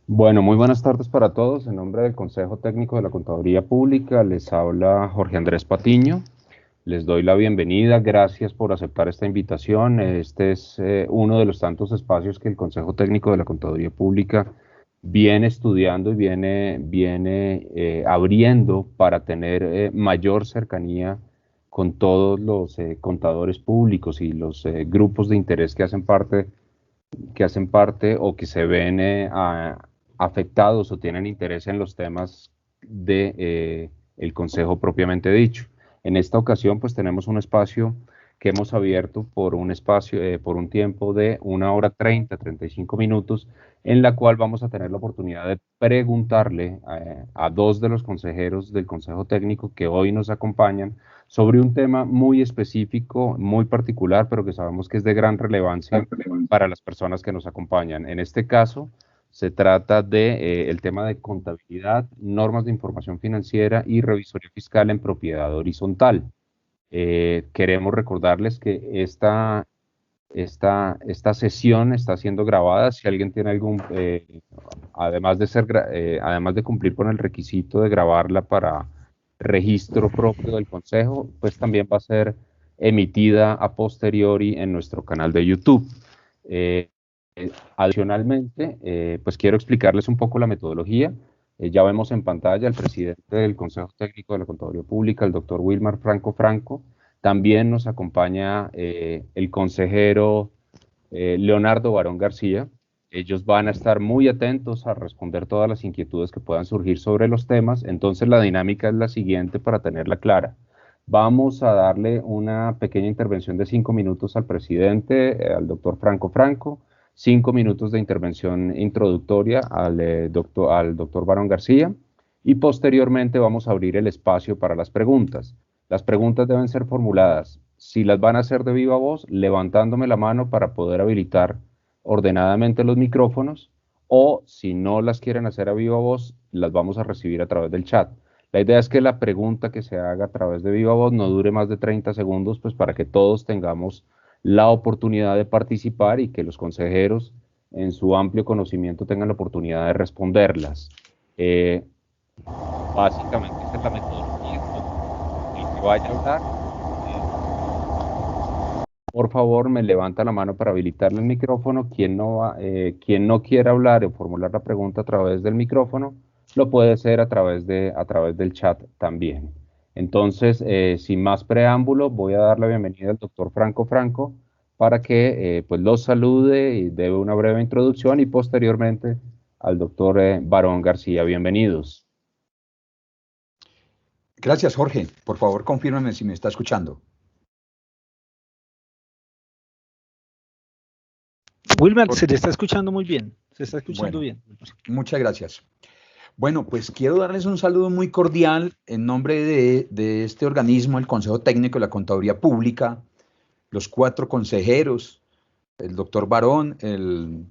Bueno, muy buenas tardes para todos. En nombre del Consejo Técnico de la Contaduría Pública, les habla Jorge Andrés Patiño. Les doy la bienvenida. Gracias por aceptar esta invitación. Este es uno de los tantos espacios que el Consejo Técnico de la Contaduría Pública viene estudiando y viene abriendo para tener mayor cercanía con todos los contadores públicos y los grupos de interés que hacen parte o que se ven afectados o tienen interés en los temas de el consejo propiamente dicho. En esta ocasión, pues tenemos un espacio que hemos abierto por un tiempo de 1 hora 35 minutos, en la cual vamos a tener la oportunidad de preguntarle a dos de los consejeros del Consejo Técnico que hoy nos acompañan sobre un tema muy específico, muy particular, pero que sabemos que es de gran relevancia para las personas que nos acompañan. En este caso, se trata de el tema de contabilidad, normas de información financiera y revisoría fiscal en propiedad horizontal. Queremos recordarles que esta sesión está siendo grabada. Si alguien tiene además de cumplir con el requisito de grabarla para registro propio del consejo, pues también va a ser emitida a posteriori en nuestro canal de YouTube. Eh, Adicionalmente, pues quiero explicarles un poco la metodología. Ya vemos en pantalla al presidente del Consejo Técnico de la Contaduría Pública, el doctor Wilmar Franco Franco. También nos acompaña el consejero Leonardo Barón García. Ellos van a estar muy atentos a responder todas las inquietudes que puedan surgir sobre los temas. Entonces, la dinámica es la siguiente para tenerla clara. Vamos a darle una pequeña intervención de 5 minutos al presidente, al doctor Franco Franco, 5 minutos de intervención introductoria al doctor Barón García, y posteriormente vamos a abrir el espacio para las preguntas. Las preguntas deben ser formuladas. Si las van a hacer de viva voz, levantándome la mano para poder habilitar ordenadamente los micrófonos, o si no las quieren hacer a viva voz, las vamos a recibir a través del chat. La idea es que la pregunta que se haga a través de viva voz no dure más de 30 segundos, pues para que todos tengamos la oportunidad de participar y que los consejeros, en su amplio conocimiento, tengan la oportunidad de responderlas. Eh, Básicamente esa es la metodología. El que vaya a hablar, eh, por favor, me levanta la mano para habilitarle el micrófono. Quien no quiera hablar o formular la pregunta a través del micrófono, lo puede hacer a través del chat también. Entonces, sin más preámbulo, voy a dar la bienvenida al doctor Franco Franco para que pues los salude y dé una breve introducción, y posteriormente al doctor Barón García. Bienvenidos. Gracias, Jorge. Por favor, confírmeme si me está escuchando. Wilmer, se le está escuchando muy bien, se está escuchando Bueno, bien. muchas gracias. Bueno, pues quiero darles un saludo muy cordial en nombre de este organismo, el Consejo Técnico de la Contaduría Pública, los 4 consejeros, el doctor Barón, el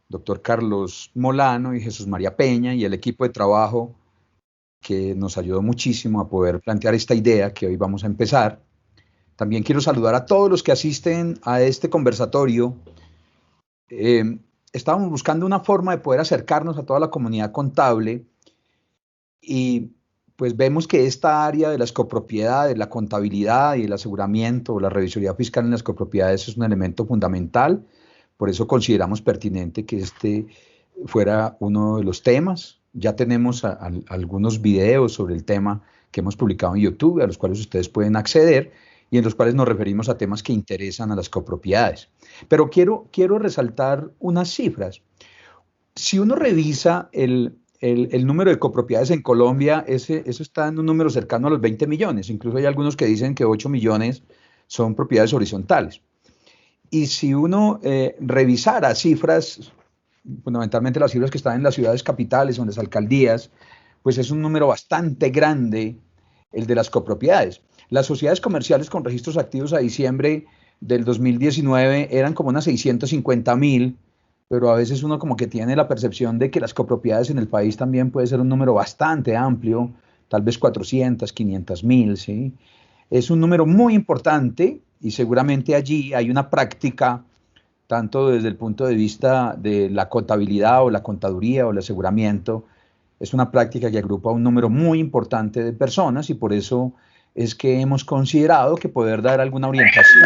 doctor Carlos Molano y Jesús María Peña, y el equipo de trabajo que nos ayudó muchísimo a poder plantear esta idea que hoy vamos a empezar. También quiero saludar a todos los que asisten a este conversatorio. Estábamos buscando una forma de poder acercarnos a toda la comunidad contable, y pues vemos que esta área de las copropiedades, la contabilidad y el aseguramiento o la revisoría fiscal en las copropiedades es un elemento fundamental. Por eso consideramos pertinente que este fuera uno de los temas. Ya tenemos algunos videos sobre el tema que hemos publicado en YouTube, a los cuales ustedes pueden acceder, y en los cuales nos referimos a temas que interesan a las copropiedades. Pero quiero resaltar unas cifras. Si uno revisa el número de copropiedades en Colombia, eso está en un número cercano a los 20 millones. Incluso hay algunos que dicen que 8 millones son propiedades horizontales. Y si uno revisara cifras, fundamentalmente las cifras que están en las ciudades capitales o en las alcaldías, pues es un número bastante grande el de las copropiedades. Las sociedades comerciales con registros activos a diciembre del 2019 eran como unas 650.000, pero a veces uno como que tiene la percepción de que las copropiedades en el país también puede ser un número bastante amplio, tal vez 400, 500.000, ¿sí? Es un número muy importante y seguramente allí hay una práctica tanto desde el punto de vista de la contabilidad o la contaduría o el aseguramiento. Es una práctica que agrupa un número muy importante de personas y por eso es que hemos considerado que poder dar alguna orientación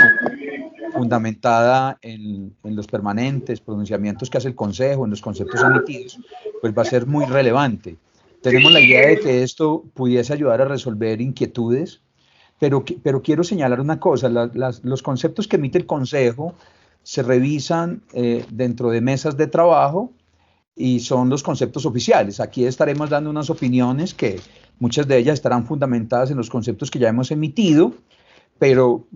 fundamentada en los permanentes pronunciamientos que hace el Consejo, en los conceptos emitidos, pues va a ser muy relevante. Tenemos la idea de que esto pudiese ayudar a resolver inquietudes, pero quiero señalar una cosa, los conceptos que emite el Consejo se revisan dentro de mesas de trabajo y son los conceptos oficiales. Aquí estaremos dando unas opiniones que muchas de ellas estarán fundamentadas en los conceptos que ya hemos emitido, pero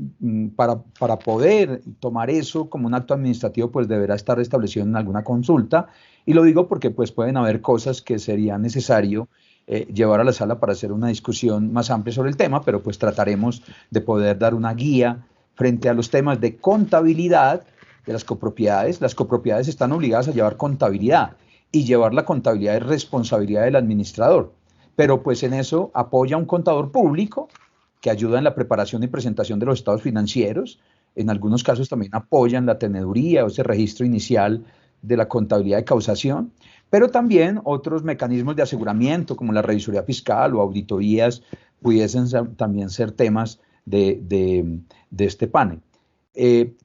para poder tomar eso como un acto administrativo, pues deberá estar establecido en alguna consulta, y lo digo porque pues pueden haber cosas que sería necesario llevar a la sala para hacer una discusión más amplia sobre el tema, pero pues trataremos de poder dar una guía frente a los temas de contabilidad de las copropiedades. Las copropiedades están obligadas a llevar contabilidad, y llevar la contabilidad es responsabilidad del administrador, pero pues en eso apoya un contador público que ayuda en la preparación y presentación de los estados financieros. En algunos casos también apoyan la teneduría o ese registro inicial de la contabilidad de causación, pero también otros mecanismos de aseguramiento como la revisoría fiscal o auditorías pudiesen también ser temas de este panel.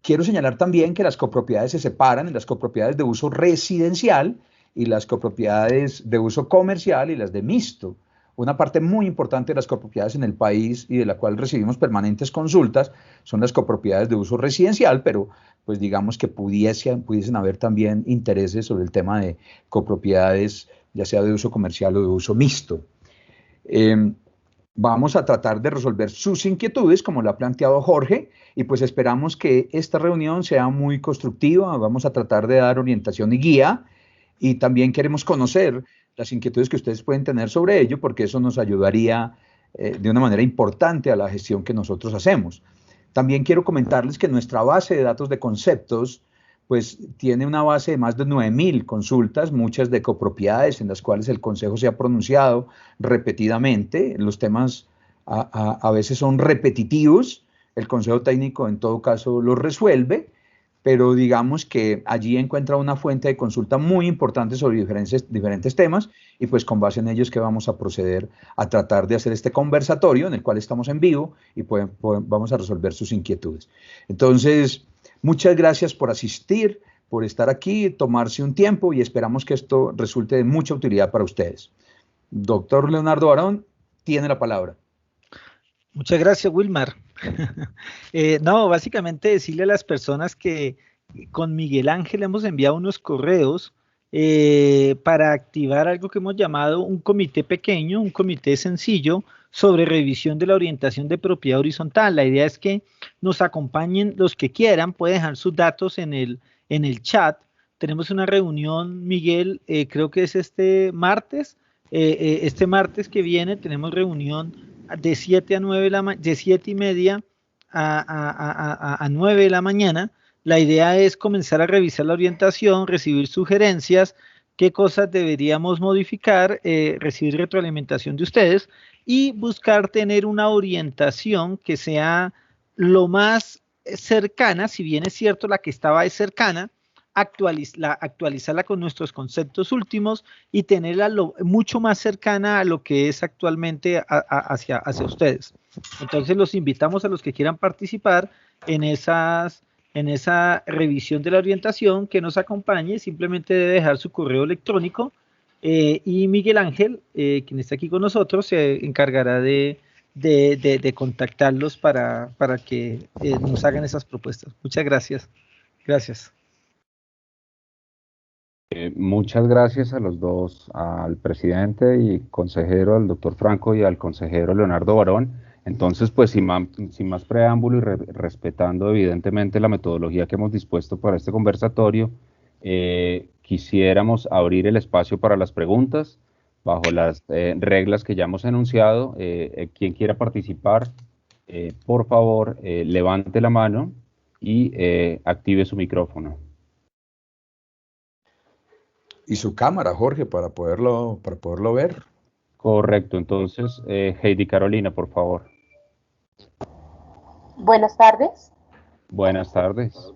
Quiero señalar también que las copropiedades se separan en las copropiedades de uso residencial y las copropiedades de uso comercial y las de mixto. Una parte muy importante de las copropiedades en el país y de la cual recibimos permanentes consultas son las copropiedades de uso residencial, pero pues digamos que pudiesen haber también intereses sobre el tema de copropiedades, ya sea de uso comercial o de uso mixto. Vamos a tratar de resolver sus inquietudes, como lo ha planteado Jorge, y pues esperamos que esta reunión sea muy constructiva. Vamos a tratar de dar orientación y guía, y también queremos conocer las inquietudes que ustedes pueden tener sobre ello, porque eso nos ayudaría de una manera importante a la gestión que nosotros hacemos. También quiero comentarles que nuestra base de datos de conceptos pues tiene una base de más de 9.000 consultas, muchas de copropiedades en las cuales el Consejo se ha pronunciado repetidamente. Los temas a veces son repetitivos, el Consejo Técnico en todo caso los resuelve, pero digamos que allí encuentra una fuente de consulta muy importante sobre diferentes temas, y pues con base en ellos que vamos a proceder a tratar de hacer este conversatorio en el cual estamos en vivo y vamos a resolver sus inquietudes. Entonces, muchas gracias por asistir, por estar aquí, tomarse un tiempo, y esperamos que esto resulte de mucha utilidad para ustedes. Doctor Leonardo Barón, tiene la palabra. Muchas gracias, Wilmar. No, básicamente decirle a las personas que con Miguel Ángel hemos enviado unos correos para activar algo que hemos llamado un comité pequeño, un comité sencillo sobre revisión de la orientación de propiedad horizontal. La idea es que nos acompañen los que quieran, pueden dejar sus datos en el chat. Tenemos una reunión, Miguel, creo que es este martes que viene tenemos reunión de 7 a 9 de 7 y media a 9 de la mañana. La idea es comenzar a revisar la orientación, recibir sugerencias, qué cosas deberíamos modificar, recibir retroalimentación de ustedes y buscar tener una orientación que sea lo más cercana, si bien es cierto la que estaba es cercana, actualizarla con nuestros conceptos últimos y tenerla mucho más cercana a lo que es actualmente hacia ustedes. Entonces los invitamos a los que quieran participar en esa revisión de la orientación, que nos acompañe. Simplemente debe dejar su correo electrónico y Miguel Ángel, quien está aquí con nosotros, se encargará de contactarlos para que nos hagan esas propuestas. Muchas gracias. Gracias. Muchas gracias a los dos, al presidente y consejero, al doctor Franco, y al consejero Leonardo Barón. Entonces, pues sin más preámbulo y respetando evidentemente la metodología que hemos dispuesto para este conversatorio, quisiéramos abrir el espacio para las preguntas bajo las reglas que ya hemos enunciado. Quien quiera participar, por favor, levante la mano y active su micrófono. Y su cámara, Jorge, para poderlo ver. Correcto, entonces, Heidi Carolina, por favor. Buenas tardes. Buenas tardes.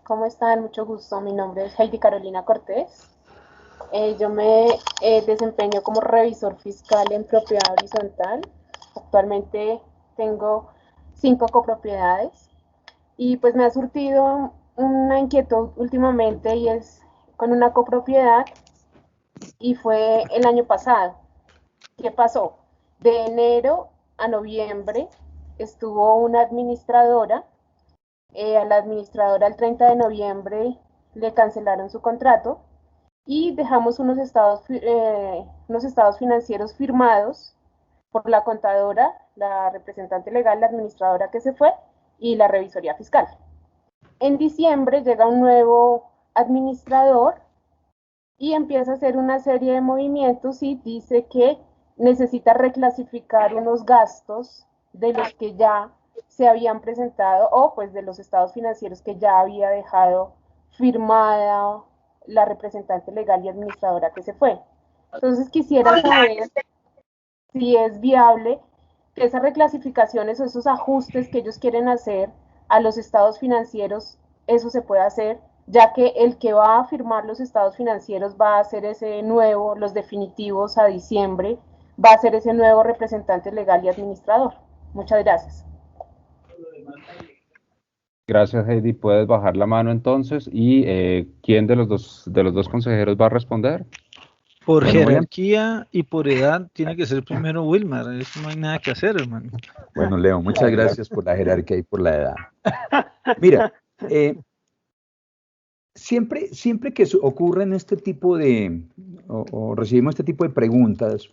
¿cómo están? Mucho gusto. Mi nombre es Heidi Carolina Cortés. Yo me desempeño como revisor fiscal en propiedad horizontal. Actualmente tengo 5 copropiedades y pues me ha surtido una inquietud últimamente y es con una copropiedad y fue el año pasado. ¿Qué pasó? De enero a noviembre estuvo una administradora. A la administradora el 30 de noviembre le cancelaron su contrato y dejamos unos estados financieros firmados por la contadora, la representante legal, la administradora que se fue y la revisoría fiscal. En diciembre llega un nuevo administrador y empieza a hacer una serie de movimientos y dice que necesita reclasificar unos gastos de los que ya se habían presentado o pues de los estados financieros que ya había dejado firmada la representante legal y administradora que se fue. Entonces quisiera saber si es viable que esas reclasificaciones o esos ajustes que ellos quieren hacer a los estados financieros, eso se puede hacer, ya que el que va a firmar los estados financieros va a hacer ese nuevo, los definitivos a diciembre, va a ser ese nuevo representante legal y administrador. Muchas gracias. Gracias, Heidi. Puedes bajar la mano entonces. ¿Y quién de los dos consejeros va a responder? Por jerarquía y por edad tiene que ser primero Wilmar. Eso no hay nada que hacer, hermano. Bueno, Leo, muchas gracias por la jerarquía y por la edad. Mira, siempre que ocurren este tipo de, o recibimos este tipo de preguntas,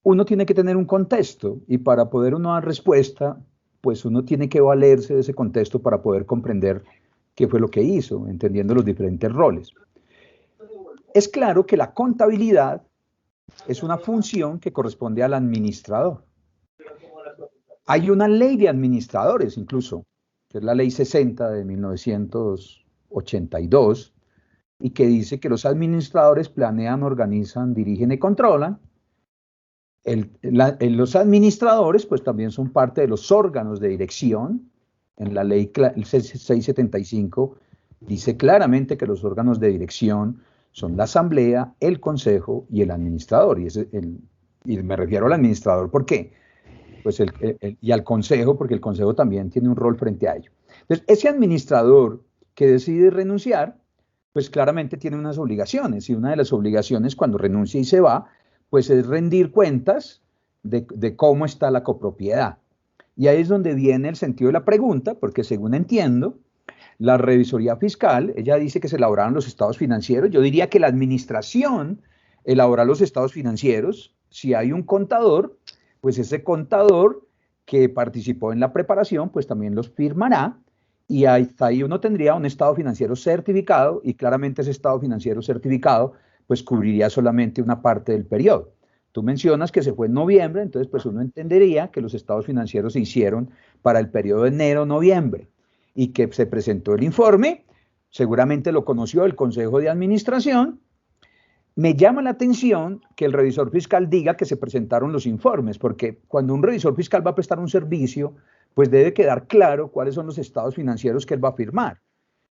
uno tiene que tener un contexto y para poder uno dar respuesta, pues uno tiene que valerse de ese contexto para poder comprender qué fue lo que hizo, entendiendo los diferentes roles. Es claro que la contabilidad es una función que corresponde al administrador. Hay una ley de administradores incluso, que es la ley 60 de 1982, y que dice que los administradores planean, organizan, dirigen y controlan. Los administradores pues también son parte de los órganos de dirección. En la ley 675 dice claramente que los órganos de dirección son la asamblea, el consejo y el administrador. Y me refiero al administrador, ¿por qué? Pues y al consejo, porque el consejo también tiene un rol frente a ello. Entonces, ese administrador que decide renunciar, pues claramente tiene unas obligaciones. Y una de las obligaciones cuando renuncia y se va, pues es rendir cuentas de cómo está la copropiedad. Y ahí es donde viene el sentido de la pregunta, porque según entiendo, la revisoría fiscal, ella dice que se elaboraron los estados financieros. Yo diría que la administración elabora los estados financieros. Si hay un contador, pues ese contador que participó en la preparación, pues también los firmará. Y ahí uno tendría un estado financiero certificado y claramente ese estado financiero certificado pues cubriría solamente una parte del periodo. Tú mencionas que se fue en noviembre, entonces pues uno entendería que los estados financieros se hicieron para el periodo de enero-noviembre y que se presentó el informe, seguramente lo conoció el Consejo de Administración. Me llama la atención que el revisor fiscal diga que se presentaron los informes, porque cuando un revisor fiscal va a prestar un servicio, pues debe quedar claro cuáles son los estados financieros que él va a firmar.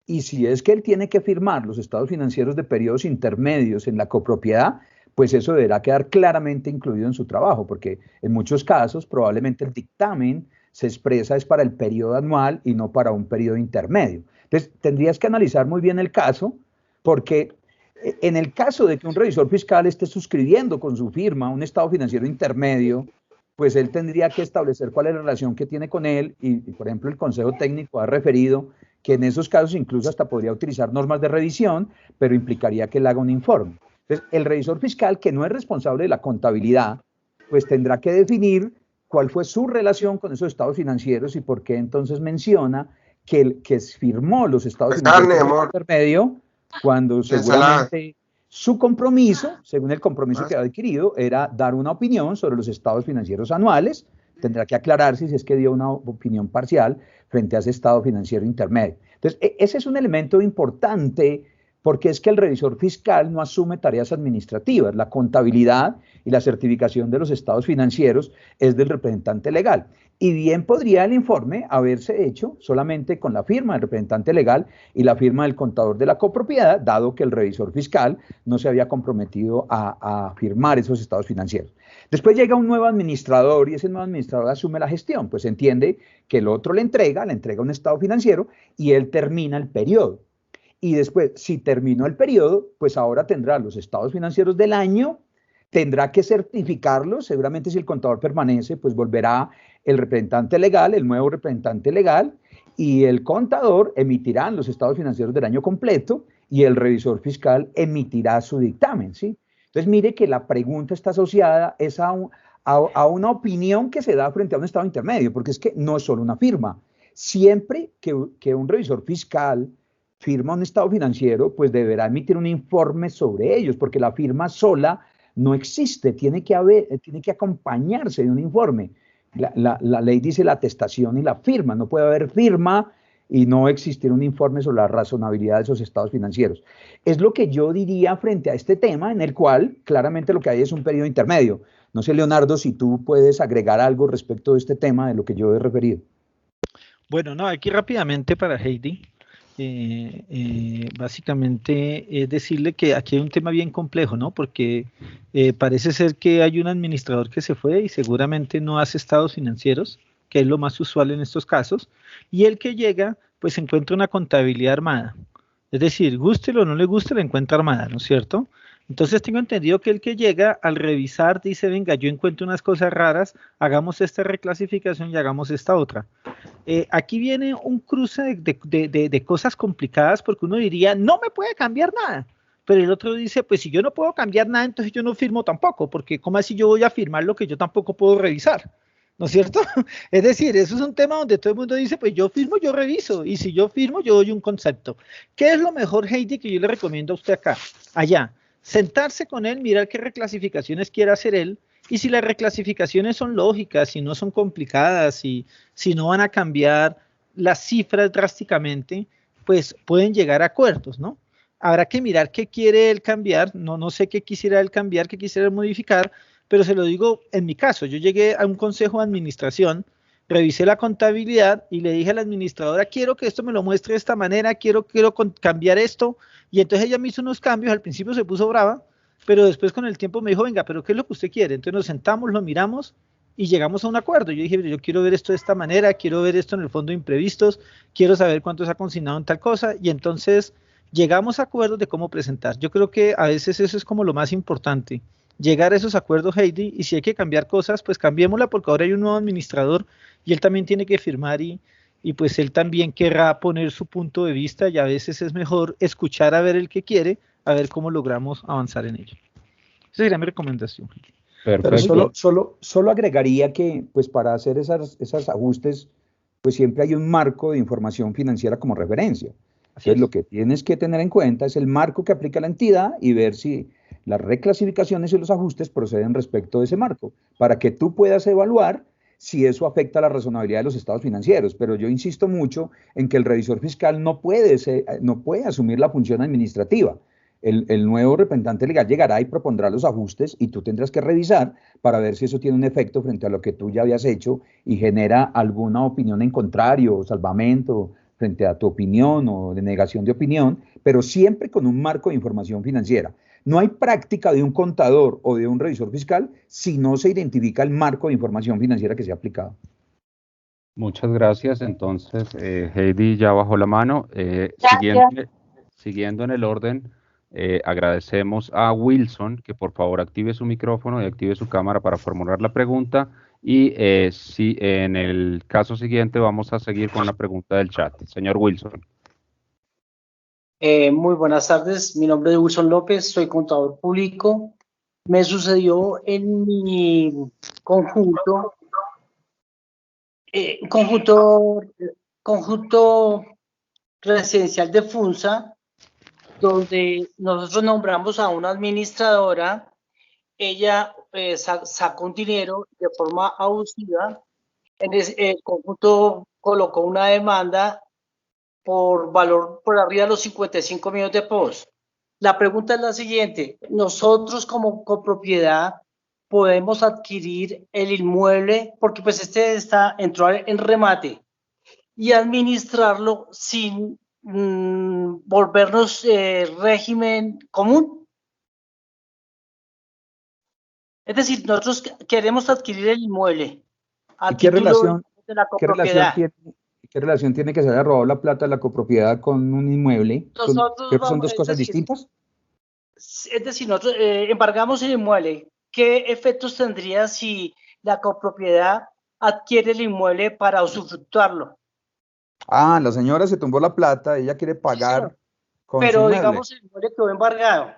Y si es que él tiene que firmar los estados financieros de periodos intermedios en la copropiedad, pues eso deberá quedar claramente incluido en su trabajo, porque en muchos casos probablemente el dictamen se expresa es para el periodo anual y no para un periodo intermedio. Entonces, tendrías que analizar muy bien el caso, porque en el caso de que un revisor fiscal esté suscribiendo con su firma un estado financiero intermedio, pues él tendría que establecer cuál es la relación que tiene con él y por ejemplo, el Consejo Técnico ha referido que en esos casos incluso hasta podría utilizar normas de revisión, pero implicaría que él haga un informe. Entonces, el revisor fiscal, que no es responsable de la contabilidad, pues tendrá que definir cuál fue su relación con esos estados financieros y por qué entonces menciona que el que firmó los estados financieros intermedio, cuando seguramente su compromiso, según el compromiso que ha adquirido, era dar una opinión sobre los estados financieros anuales. Tendrá que aclararse si es que dio una opinión parcial frente a ese estado financiero intermedio. Entonces, ese es un elemento importante porque es que el revisor fiscal no asume tareas administrativas, la contabilidad y la certificación de los estados financieros es del representante legal. Y bien podría el informe haberse hecho solamente con la firma del representante legal y la firma del contador de la copropiedad, dado que el revisor fiscal no se había comprometido a firmar esos estados financieros. Después llega un nuevo administrador y ese nuevo administrador asume la gestión, pues entiende que el otro le entrega un estado financiero y él termina el periodo. Y después, si terminó el periodo, pues ahora tendrá los estados financieros del año, tendrá que certificarlos, seguramente si el contador permanece, pues volverá el representante legal, el nuevo representante legal, y el contador emitirá los estados financieros del año completo y el revisor fiscal emitirá su dictamen, ¿sí? Entonces, mire que la pregunta está asociada es a una opinión que se da frente a un estado intermedio, porque es que no es solo una firma. Siempre que un revisor fiscal firma un estado financiero, pues deberá emitir un informe sobre ellos, porque la firma sola no existe, tiene que acompañarse de un informe. La ley dice la atestación y la firma, no puede haber firma y no existir un informe sobre la razonabilidad de esos estados financieros. Es lo que yo diría frente a este tema, en el cual claramente lo que hay es un periodo intermedio. No sé, Leonardo, si tú puedes agregar algo respecto de este tema de lo que yo he referido. Bueno, no, aquí rápidamente para Heidi. Básicamente es decirle que aquí hay un tema bien complejo, ¿no? Porque parece ser que hay un administrador que se fue y seguramente no hace estados financieros, que es lo más usual en estos casos, y el que llega, pues encuentra una contabilidad armada. Es decir, gústelo o no le guste, la encuentra armada, ¿no es cierto? Entonces tengo entendido que el que llega al revisar dice, venga, yo encuentro unas cosas raras, hagamos esta reclasificación y hagamos esta otra. Aquí viene un cruce de cosas complicadas porque uno diría, no me puede cambiar nada. Pero el otro dice, pues si yo no puedo cambiar nada, entonces yo no firmo tampoco, porque ¿cómo así yo voy a firmar lo que yo tampoco puedo revisar? ¿No es cierto? Es decir, eso es un tema donde todo el mundo dice, pues yo firmo, yo reviso, y si yo firmo, yo doy un concepto. ¿Qué es lo mejor, Heidi, que yo le recomiendo a usted acá? Allá, sentarse con él, mirar qué reclasificaciones quiere hacer él, y si las reclasificaciones son lógicas, si no son complicadas, si no van a cambiar las cifras drásticamente, pues pueden llegar a acuerdos, ¿no? Habrá que mirar qué quiere él cambiar, no sé qué quisiera él cambiar, qué quisiera él modificar, pero se lo digo en mi caso, yo llegué a un consejo de administración, revisé la contabilidad y le dije a la administradora, quiero que esto me lo muestre de esta manera, quiero cambiar esto, y entonces ella me hizo unos cambios, al principio se puso brava, pero después con el tiempo me dijo, venga, pero ¿qué es lo que usted quiere? Entonces nos sentamos, lo miramos y llegamos a un acuerdo. Yo dije, yo quiero ver esto de esta manera, quiero ver esto en el fondo de imprevistos, quiero saber cuánto se ha consignado en tal cosa, y entonces llegamos a acuerdos de cómo presentar. Yo creo que a veces eso es como lo más importante, llegar a esos acuerdos, Heidi, y si hay que cambiar cosas, pues cambiémosla porque ahora hay un nuevo administrador y él también tiene que firmar y pues él también querrá poner su punto de vista y a veces es mejor escuchar a ver el que quiere, a ver cómo logramos avanzar en ello. Esa sería mi recomendación. Pero solo agregaría que pues para hacer esos ajustes, pues siempre hay un marco de información financiera como referencia. Entonces lo que tienes que tener en cuenta es el marco que aplica la entidad y ver si las reclasificaciones y los ajustes proceden respecto de ese marco, para que tú puedas evaluar si eso afecta la razonabilidad de los estados financieros. Pero yo insisto mucho en que el revisor fiscal no puede asumir la función administrativa. El nuevo representante legal llegará y propondrá los ajustes y tú tendrás que revisar para ver si eso tiene un efecto frente a lo que tú ya habías hecho y genera alguna opinión en contrario o salvamento frente a tu opinión o denegación de opinión, pero siempre con un marco de información financiera. No hay práctica de un contador o de un revisor fiscal si no se identifica el marco de información financiera que se ha aplicado. Muchas gracias. Entonces, Heidi ya bajó la mano. Siguiendo en el orden, agradecemos a Wilson que por favor active su micrófono y active su cámara para formular la pregunta. Y si en el caso siguiente vamos a seguir con la pregunta del chat. Señor Wilson. Muy buenas tardes, mi nombre es Wilson López, soy contador público. Me sucedió en mi conjunto residencial de Funza, donde nosotros nombramos a una administradora. Ella sacó un dinero de forma abusiva. El conjunto colocó una demanda por valor por arriba de los 55 millones de pesos. La pregunta es la siguiente, nosotros como copropiedad podemos adquirir el inmueble, porque pues entró en remate, y administrarlo sin volvernos régimen común. Es decir, nosotros queremos adquirir el inmueble a ¿Y qué título relación, de la qué relación copropiedad. qué relación tiene que se haya robado la plata de la copropiedad con un inmueble? Nosotros Creo que son vamos, dos cosas distintas. es decir, nosotros embargamos el inmueble. ¿Qué efectos tendría si la copropiedad adquiere el inmueble para usufructuarlo? Ah, la señora se tumbó la plata, ella quiere Sí, pagar señor. con su Pero inmueble. digamos, el inmueble quedó embargado.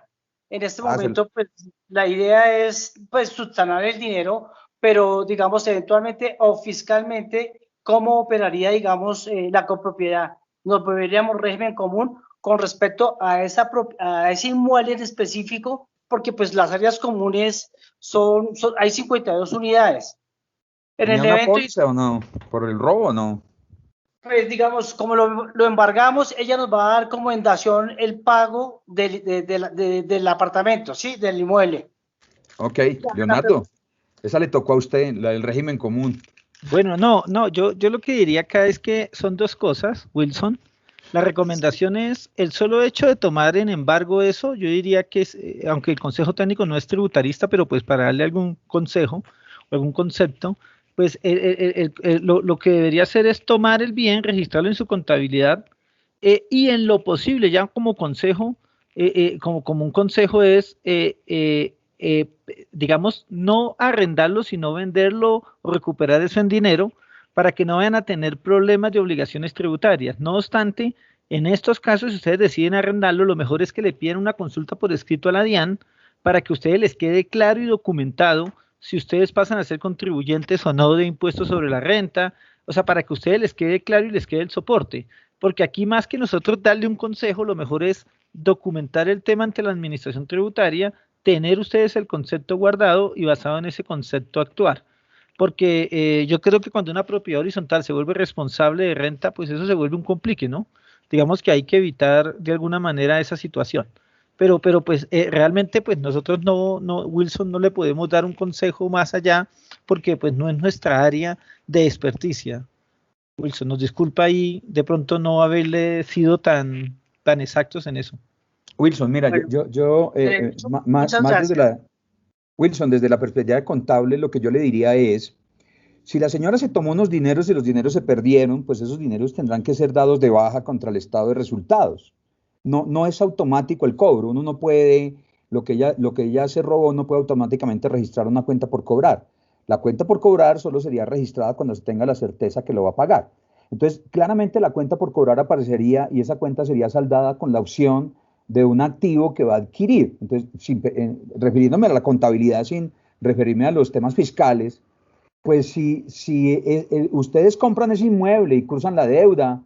En este Ah, momento, pues, la idea es, pues, subsanar el dinero, pero, digamos, eventualmente o fiscalmente, ¿cómo operaría, digamos, la copropiedad? ¿Nos volveríamos régimen común con respecto a ese inmueble en específico? Porque, pues, las áreas comunes hay 52 unidades. En ¿Tenía el una evento, póliza o no? ¿Por el robo o no? pues digamos, como lo embargamos, ella nos va a dar como en dación el pago del apartamento, ¿sí? Del inmueble. Ok, La Leonardo, esa le tocó a usted, la del régimen común. Bueno, no, yo lo que diría acá es que son dos cosas, Wilson. La recomendación es el solo hecho de tomar en embargo eso, yo diría que es, aunque el consejo técnico no es tributarista, pero pues para darle algún consejo o algún concepto, pues lo que debería hacer es tomar el bien, registrarlo en su contabilidad y en lo posible, ya como consejo, como un consejo es, digamos, no arrendarlo, sino venderlo o recuperar eso en dinero para que no vayan a tener problemas de obligaciones tributarias. No obstante, en estos casos, si ustedes deciden arrendarlo, lo mejor es que le pidan una consulta por escrito a la DIAN para que a ustedes les quede claro y documentado si ustedes pasan a ser contribuyentes o no de impuestos sobre la renta, o sea, para que a ustedes les quede claro y les quede el soporte. Porque aquí más que nosotros darle un consejo, lo mejor es documentar el tema ante la administración tributaria, tener ustedes el concepto guardado y basado en ese concepto actuar. Porque yo creo que cuando una propiedad horizontal se vuelve responsable de renta, pues eso se vuelve un complique, ¿no? Digamos que hay que evitar de alguna manera esa situación. Pero pues realmente pues nosotros Wilson, no le podemos dar un consejo más allá porque pues no es nuestra área de experticia. Wilson, nos disculpa ahí de pronto no haberle sido tan exactos en eso. Wilson, mira, Bueno, muchas más desde gracias. Wilson, desde la perspectiva de contable, lo que yo le diría es, si la señora se tomó unos dineros y los dineros se perdieron, pues esos dineros tendrán que ser dados de baja contra el estado de resultados. No es automático el cobro, uno no puede, lo que ella se robó no puede automáticamente registrar una cuenta por cobrar. La cuenta por cobrar solo sería registrada cuando se tenga la certeza que lo va a pagar. Entonces, claramente la cuenta por cobrar aparecería y esa cuenta sería saldada con la opción de un activo que va a adquirir. Entonces, refiriéndome a la contabilidad sin referirme a los temas fiscales, pues si ustedes compran ese inmueble y cruzan la deuda,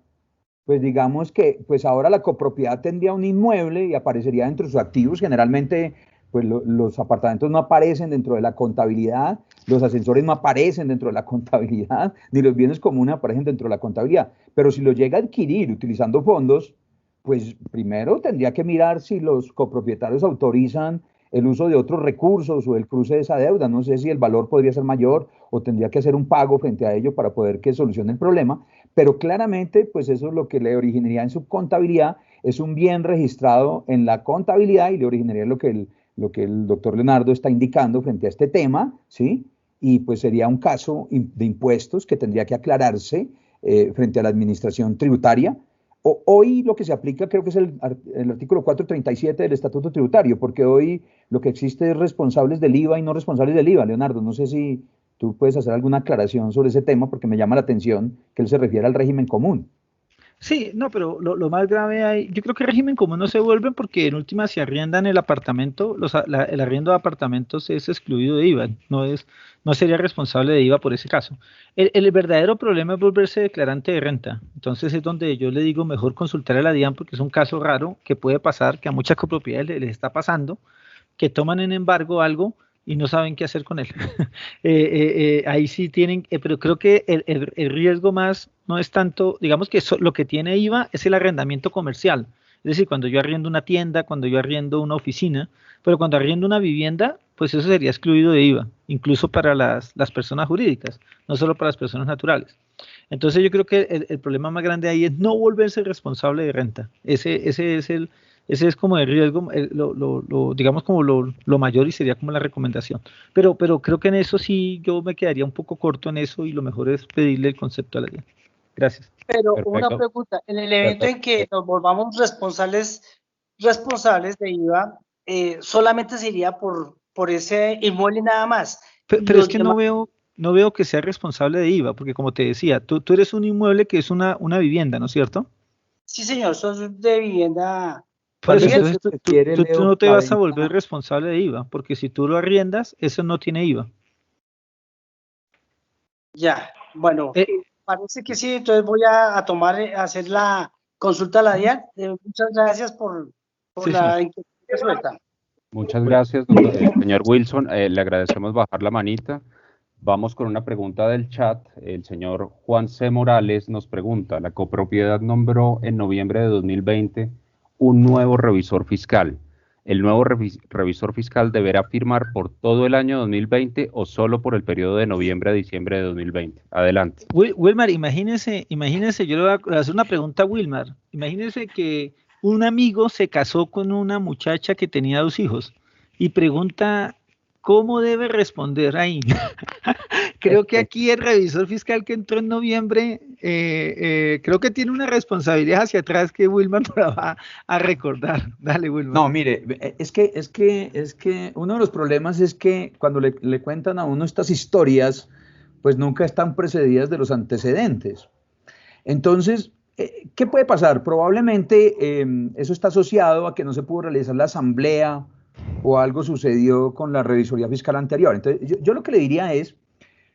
pues digamos que pues ahora la copropiedad tendría un inmueble y aparecería dentro de sus activos. Generalmente, pues los apartamentos no aparecen dentro de la contabilidad, los ascensores no aparecen dentro de la contabilidad, ni los bienes comunes aparecen dentro de la contabilidad. Pero si lo llega a adquirir utilizando fondos, pues primero tendría que mirar si los copropietarios autorizan el uso de otros recursos o el cruce de esa deuda. No sé si el valor podría ser mayor o tendría que hacer un pago frente a ello para poder que solucione el problema, pero claramente, pues eso es lo que le originaría en su contabilidad, es un bien registrado en la contabilidad y le originaría lo que el doctor Leonardo está indicando frente a este tema, ¿sí? Y pues sería un caso de impuestos que tendría que aclararse frente a la administración tributaria. Hoy lo que se aplica creo que es el artículo 437 del Estatuto Tributario, porque hoy lo que existe es responsables del IVA y no responsables del IVA. Leonardo, no sé si tú puedes hacer alguna aclaración sobre ese tema porque me llama la atención que él se refiere al régimen común. Sí, no, pero lo más grave hay, yo creo que régimen común no se vuelven porque en última si arriendan el apartamento, el arriendo de apartamentos es excluido de IVA, no sería responsable de IVA por ese caso. El verdadero problema es volverse declarante de renta. Entonces es donde yo le digo mejor consultar a la DIAN porque es un caso raro que puede pasar, que a muchas copropiedades les está pasando, que toman en embargo algo y no saben qué hacer con él. Ahí sí tienen, pero creo que el riesgo más no es tanto, digamos que lo que tiene IVA es el arrendamiento comercial. Es decir, cuando yo arriendo una tienda, cuando yo arriendo una oficina, pero cuando arriendo una vivienda, pues eso sería excluido de IVA, incluso para las personas jurídicas, no solo para las personas naturales. Entonces yo creo que el problema más grande ahí es no volverse responsable de renta. Ese es como el riesgo, digamos como lo mayor y sería como la recomendación. Pero creo que en eso sí yo me quedaría un poco corto en eso y lo mejor es pedirle el concepto a la ley. Gracias. Pero Perfecto. una pregunta, en el evento en que nos volvamos responsables de IVA, solamente sería por ese inmueble nada más. Pero es que no veo que sea responsable de IVA, porque como te decía, tú eres un inmueble que es una vivienda, ¿no es cierto? Sí, señor, eso es de vivienda. Por eso, Entonces, entonces tú no te la vas a venta. volver responsable de IVA, porque si tú lo arriendas, eso no tiene IVA. Ya, bueno, parece que sí, entonces voy a hacer la consulta a la DIAN. Muchas gracias por la inquietud resuelta. Muchas gracias, doctor, señor Wilson. Le agradecemos bajar la manita. Vamos con una pregunta del chat. El señor Juan C. Morales nos pregunta, la copropiedad nombró en noviembre de 2020 un nuevo revisor fiscal. ¿El nuevo revisor fiscal deberá firmar por todo el año 2020 o solo por el periodo de noviembre a diciembre de 2020? Adelante. Wilmar, imagínese, yo le voy a hacer una pregunta a Wilmar. Imagínese que un amigo se casó con una muchacha que tenía 2 hijos y pregunta cómo debe responder ahí. Creo que aquí el revisor fiscal que entró en noviembre, creo que tiene una responsabilidad hacia atrás que Wilmar no la va a recordar. Dale, Wilmar. No, mire, es que uno de los problemas es que cuando le cuentan a uno estas historias, pues nunca están precedidas de los antecedentes. Entonces, ¿qué puede pasar? Probablemente eso está asociado a que no se pudo realizar la asamblea o algo sucedió con la revisoría fiscal anterior. Entonces, yo lo que le diría es,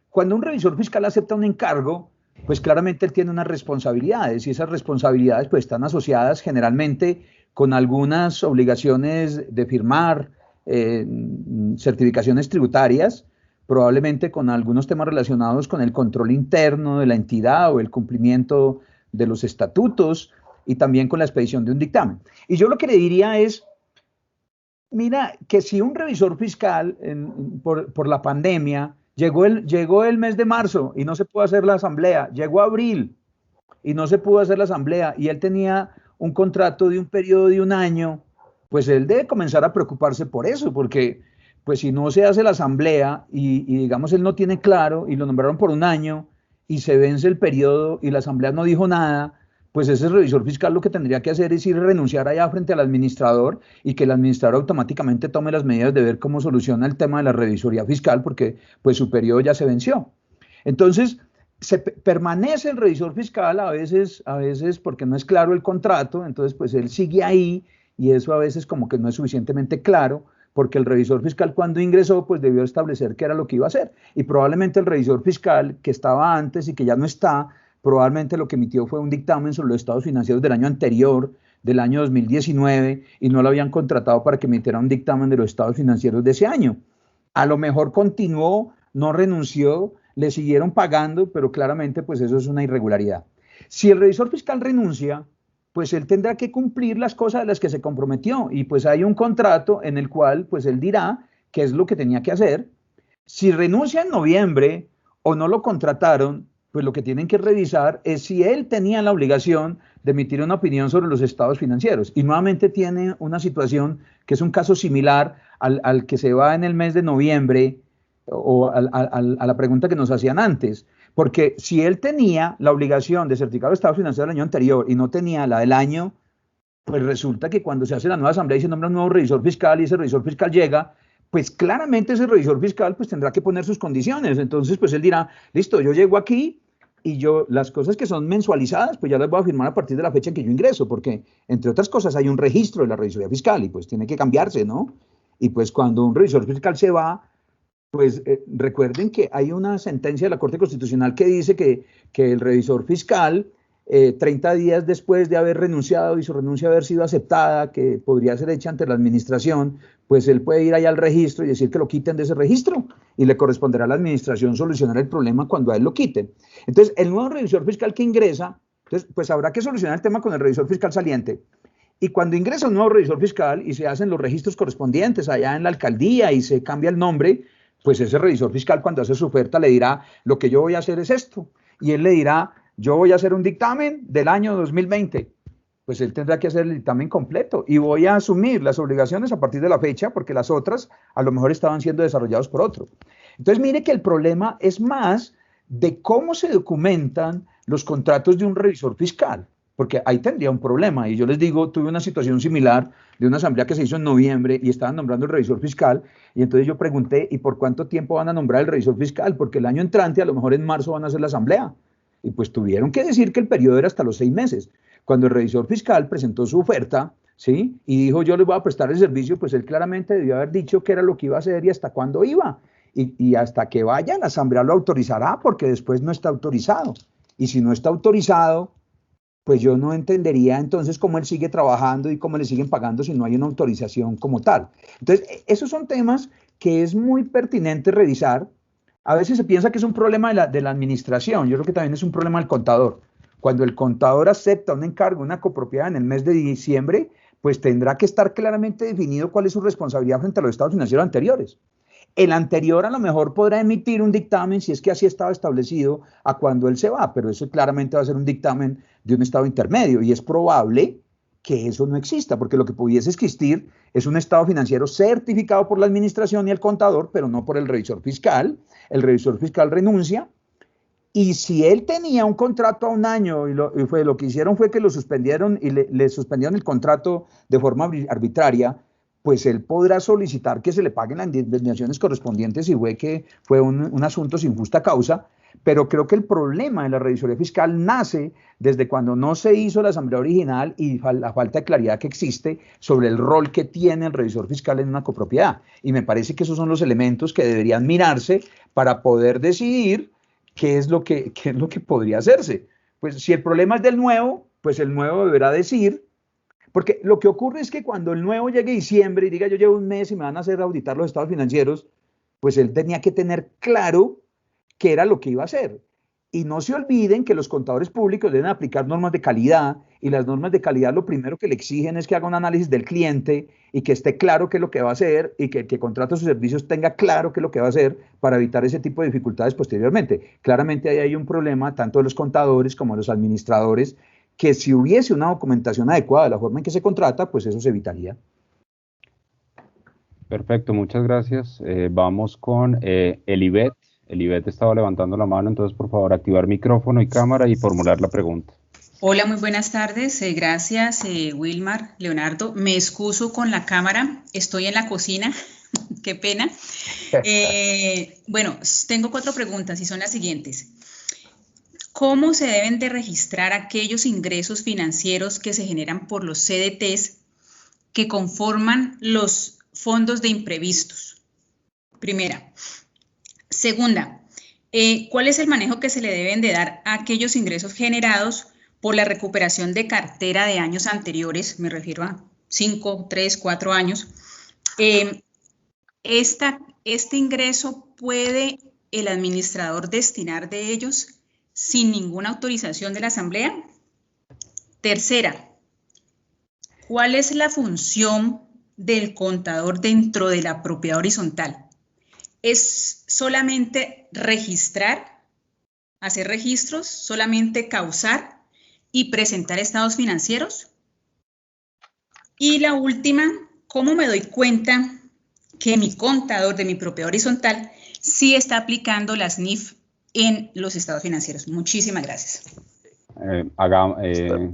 cuando un revisor fiscal acepta un encargo, pues claramente él tiene unas responsabilidades y esas responsabilidades pues están asociadas generalmente con algunas obligaciones de firmar certificaciones tributarias, probablemente con algunos temas relacionados con el control interno de la entidad o el cumplimiento de los estatutos y también con la expedición de un dictamen. Y yo lo que le diría es, mira, que si un revisor fiscal por la pandemia llegó el mes de marzo y no se pudo hacer la asamblea, llegó abril y no se pudo hacer la asamblea y él tenía un contrato de un periodo de 1 año, pues él debe comenzar a preocuparse por eso, porque pues si no se hace la asamblea y digamos él no tiene claro y lo nombraron por 1 año y se vence el periodo y la asamblea no dijo nada, pues ese revisor fiscal lo que tendría que hacer es ir a renunciar allá frente al administrador y que el administrador automáticamente tome las medidas de ver cómo soluciona el tema de la revisoría fiscal porque pues su periodo ya se venció. Entonces, permanece el revisor fiscal a veces porque no es claro el contrato, entonces pues él sigue ahí y eso a veces como que no es suficientemente claro porque el revisor fiscal cuando ingresó pues debió establecer qué era lo que iba a hacer y probablemente el revisor fiscal que estaba antes y que ya no está, probablemente lo que emitió fue un dictamen sobre los estados financieros del año anterior, del año 2019, y no lo habían contratado para que emitiera un dictamen de los estados financieros de ese año. A lo mejor continuó, no renunció, le siguieron pagando, pero claramente pues eso es una irregularidad. Si el revisor fiscal renuncia, pues él tendrá que cumplir las cosas de las que se comprometió, y pues hay un contrato en el cual pues él dirá qué es lo que tenía que hacer. Si renuncia en noviembre o no lo contrataron, pues lo que tienen que revisar es si él tenía la obligación de emitir una opinión sobre los estados financieros. Y nuevamente tiene una situación que es un caso similar al que se va en el mes de noviembre o a la pregunta que nos hacían antes. Porque si él tenía la obligación de certificar los estados financieros del año anterior y no tenía la del año, pues resulta que cuando se hace la nueva asamblea y se nombra un nuevo revisor fiscal y ese revisor fiscal llega, pues claramente ese revisor fiscal pues tendrá que poner sus condiciones. Entonces pues él dirá, listo, yo llego aquí y yo las cosas que son mensualizadas pues ya las voy a firmar a partir de la fecha en que yo ingreso, porque entre otras cosas hay un registro de la revisoría fiscal y pues tiene que cambiarse, ¿no? Y pues cuando un revisor fiscal se va, pues recuerden que hay una sentencia de la Corte Constitucional que dice que el revisor fiscal 30 días después de haber renunciado y su renuncia haber sido aceptada, que podría ser hecha ante la administración, pues él puede ir allá al registro y decir que lo quiten de ese registro y le corresponderá a la administración solucionar el problema cuando a él lo quiten. Entonces, el nuevo revisor fiscal que ingresa, entonces, pues habrá que solucionar el tema con el revisor fiscal saliente. Y cuando ingresa un nuevo revisor fiscal y se hacen los registros correspondientes allá en la alcaldía y se cambia el nombre, pues ese revisor fiscal cuando hace su oferta le dirá, lo que yo voy a hacer es esto. Y él le dirá, yo voy a hacer un dictamen del año 2020. Pues él tendrá que hacer el dictamen completo y voy a asumir las obligaciones a partir de la fecha porque las otras a lo mejor estaban siendo desarrolladas por otro. Entonces mire que el problema es más de cómo se documentan los contratos de un revisor fiscal, porque ahí tendría un problema. Y yo les digo, tuve una situación similar de una asamblea que se hizo en noviembre y estaban nombrando el revisor fiscal, y entonces yo pregunté, ¿y por cuánto tiempo van a nombrar el revisor fiscal? Porque el año entrante, a lo mejor en marzo van a hacer la asamblea. Y pues tuvieron que decir que el periodo era hasta los 6 meses. Cuando el revisor fiscal presentó su oferta, ¿sí? Y dijo, yo les voy a prestar el servicio, pues él claramente debió haber dicho qué era lo que iba a hacer y hasta cuándo iba. Y hasta que vaya, la asamblea lo autorizará, porque después no está autorizado. Y si no está autorizado, pues yo no entendería entonces cómo él sigue trabajando y cómo le siguen pagando si no hay una autorización como tal. Entonces, esos son temas que es muy pertinente revisar. A veces se piensa que es un problema de la administración. Yo creo que también es un problema del contador. Cuando el contador acepta un encargo, una copropiedad en el mes de diciembre, pues tendrá que estar claramente definido cuál es su responsabilidad frente a los estados financieros anteriores. El anterior a lo mejor podrá emitir un dictamen, si es que así estaba establecido, a cuando él se va, pero eso claramente va a ser un dictamen de un estado intermedio y es probable que eso no exista, porque lo que pudiese existir es un estado financiero certificado por la administración y el contador, pero no por el revisor fiscal. El revisor fiscal renuncia y si él tenía un contrato a un año y lo que hicieron fue que lo suspendieron y le suspendieron el contrato de forma arbitraria, pues él podrá solicitar que se le paguen las indemnizaciones correspondientes si fue que fue un asunto sin justa causa, pero creo que el problema de la revisoría fiscal nace desde cuando no se hizo la asamblea original y la falta de claridad que existe sobre el rol que tiene el revisor fiscal en una copropiedad. Y me parece que esos son los elementos que deberían mirarse para poder decidir qué es lo que podría hacerse. Pues si el problema es del nuevo, pues el nuevo deberá decir. Porque lo que ocurre es que cuando el nuevo llegue diciembre y diga yo llevo un mes y me van a hacer auditar los estados financieros, pues él tenía que tener claro qué era lo que iba a hacer. Y no se olviden que los contadores públicos deben aplicar normas de calidad y las normas de calidad lo primero que le exigen es que haga un análisis del cliente y que esté claro qué es lo que va a hacer y que el que contrata sus servicios tenga claro qué es lo que va a hacer para evitar ese tipo de dificultades posteriormente. Claramente ahí hay un problema tanto de los contadores como de los administradores, que si hubiese una documentación adecuada de la forma en que se contrata, pues eso se evitaría. Perfecto, muchas gracias. Vamos con Elibet. Elibet estaba levantando la mano, entonces por favor activar micrófono y cámara y formular la pregunta. Hola, muy buenas tardes. Gracias, Wilmar, Leonardo. Me excuso con la cámara, estoy en la cocina, qué pena. Bueno, tengo 4 preguntas y son las siguientes. ¿Cómo se deben de registrar aquellos ingresos financieros que se generan por los CDTs que conforman los fondos de imprevistos? Primera. Segunda, ¿cuál es el manejo que se le deben de dar a aquellos ingresos generados por la recuperación de cartera de años anteriores? Me refiero a 5, 3, 4 años. ¿Este ingreso puede el administrador destinar de ellos sin ninguna autorización de la asamblea? Tercera, ¿cuál es la función del contador dentro de la propiedad horizontal? ¿Es solamente registrar, hacer registros, solamente causar y presentar estados financieros? Y la última, ¿cómo me doy cuenta que mi contador de mi propiedad horizontal sí está aplicando las NIF en los estados financieros? Muchísimas gracias.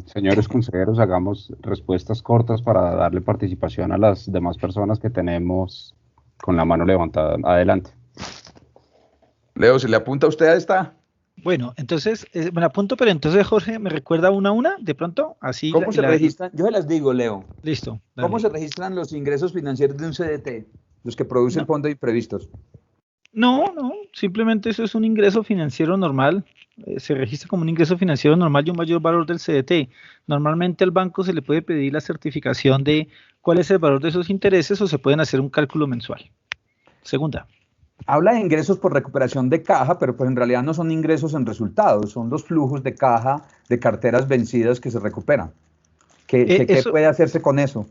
Señores consejeros, hagamos respuestas cortas para darle participación a las demás personas que tenemos con la mano levantada. Adelante. Leo, ¿se le apunta a usted a esta? Bueno, entonces, me apunto, pero entonces Jorge, ¿me recuerda una a una de pronto? Así. ¿Cómo se registran? Yo se las digo, Leo. Listo. Dale. ¿Cómo se registran los ingresos financieros de un CDT? Los que produce el fondo de imprevistos. No, simplemente eso es un ingreso financiero normal. Se registra como un ingreso financiero normal y un mayor valor del CDT. Normalmente al banco se le puede pedir la certificación de cuál es el valor de esos intereses o se pueden hacer un cálculo mensual. Segunda. Habla de ingresos por recuperación de caja, pero pues en realidad no son ingresos en resultados, son los flujos de caja de carteras vencidas que se recuperan, ¿Qué puede hacerse con eso?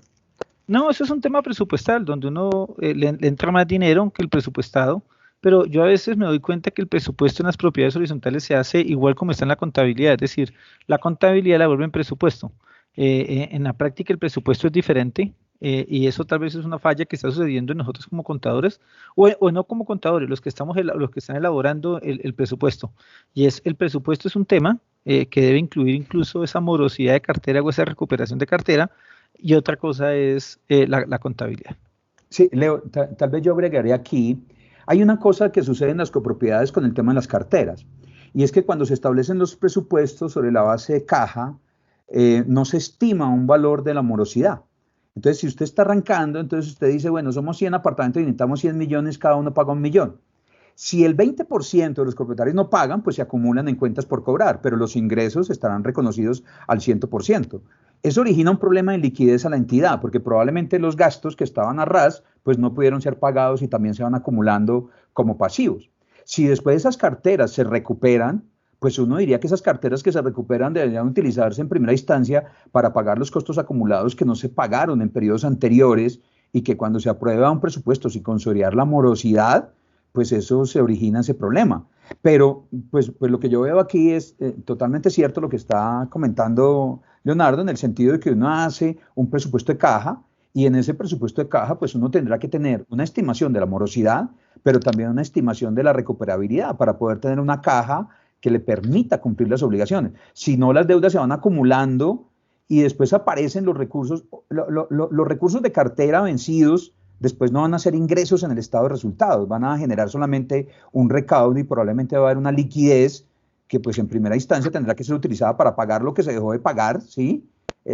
No, eso es un tema presupuestal, donde uno le entra más dinero que el presupuestado, pero yo a veces me doy cuenta que el presupuesto en las propiedades horizontales se hace igual como está en la contabilidad, es decir, la contabilidad la vuelve en presupuesto. En la práctica el presupuesto es diferente, y eso tal vez es una falla que está sucediendo en nosotros como contadores, o no como contadores, los que están elaborando el presupuesto. Y el presupuesto es un tema que debe incluir incluso esa morosidad de cartera o esa recuperación de cartera, y otra cosa es la contabilidad. Sí, Leo, tal vez yo agregaría aquí, hay una cosa que sucede en las copropiedades con el tema de las carteras, y es que cuando se establecen los presupuestos sobre la base de caja, no se estima un valor de la morosidad. Entonces, si usted está arrancando, entonces usted dice, bueno, somos 100 apartamentos y necesitamos 100 millones, cada uno paga 1 millón. Si el 20% de los propietarios no pagan, pues se acumulan en cuentas por cobrar, pero los ingresos estarán reconocidos al 100%. Eso origina un problema de liquidez a la entidad, porque probablemente los gastos que estaban a ras, pues no pudieron ser pagados y también se van acumulando como pasivos. Si después esas carteras se recuperan, pues uno diría que esas carteras que se recuperan deberían utilizarse en primera instancia para pagar los costos acumulados que no se pagaron en periodos anteriores, y que cuando se aprueba un presupuesto sin consolidar la morosidad, pues eso se origina ese problema. Pero pues lo que yo veo aquí es totalmente cierto lo que está comentando Leonardo, en el sentido de que uno hace un presupuesto de caja, y en ese presupuesto de caja pues uno tendrá que tener una estimación de la morosidad, pero también una estimación de la recuperabilidad para poder tener una caja que le permita cumplir las obligaciones. Si no, las deudas se van acumulando y después aparecen los recursos, los recursos de cartera vencidos. Después no van a ser ingresos en el estado de resultados, van a generar solamente un recaudo, y probablemente va a haber una liquidez que pues en primera instancia tendrá que ser utilizada para pagar lo que se dejó de pagar, ¿sí?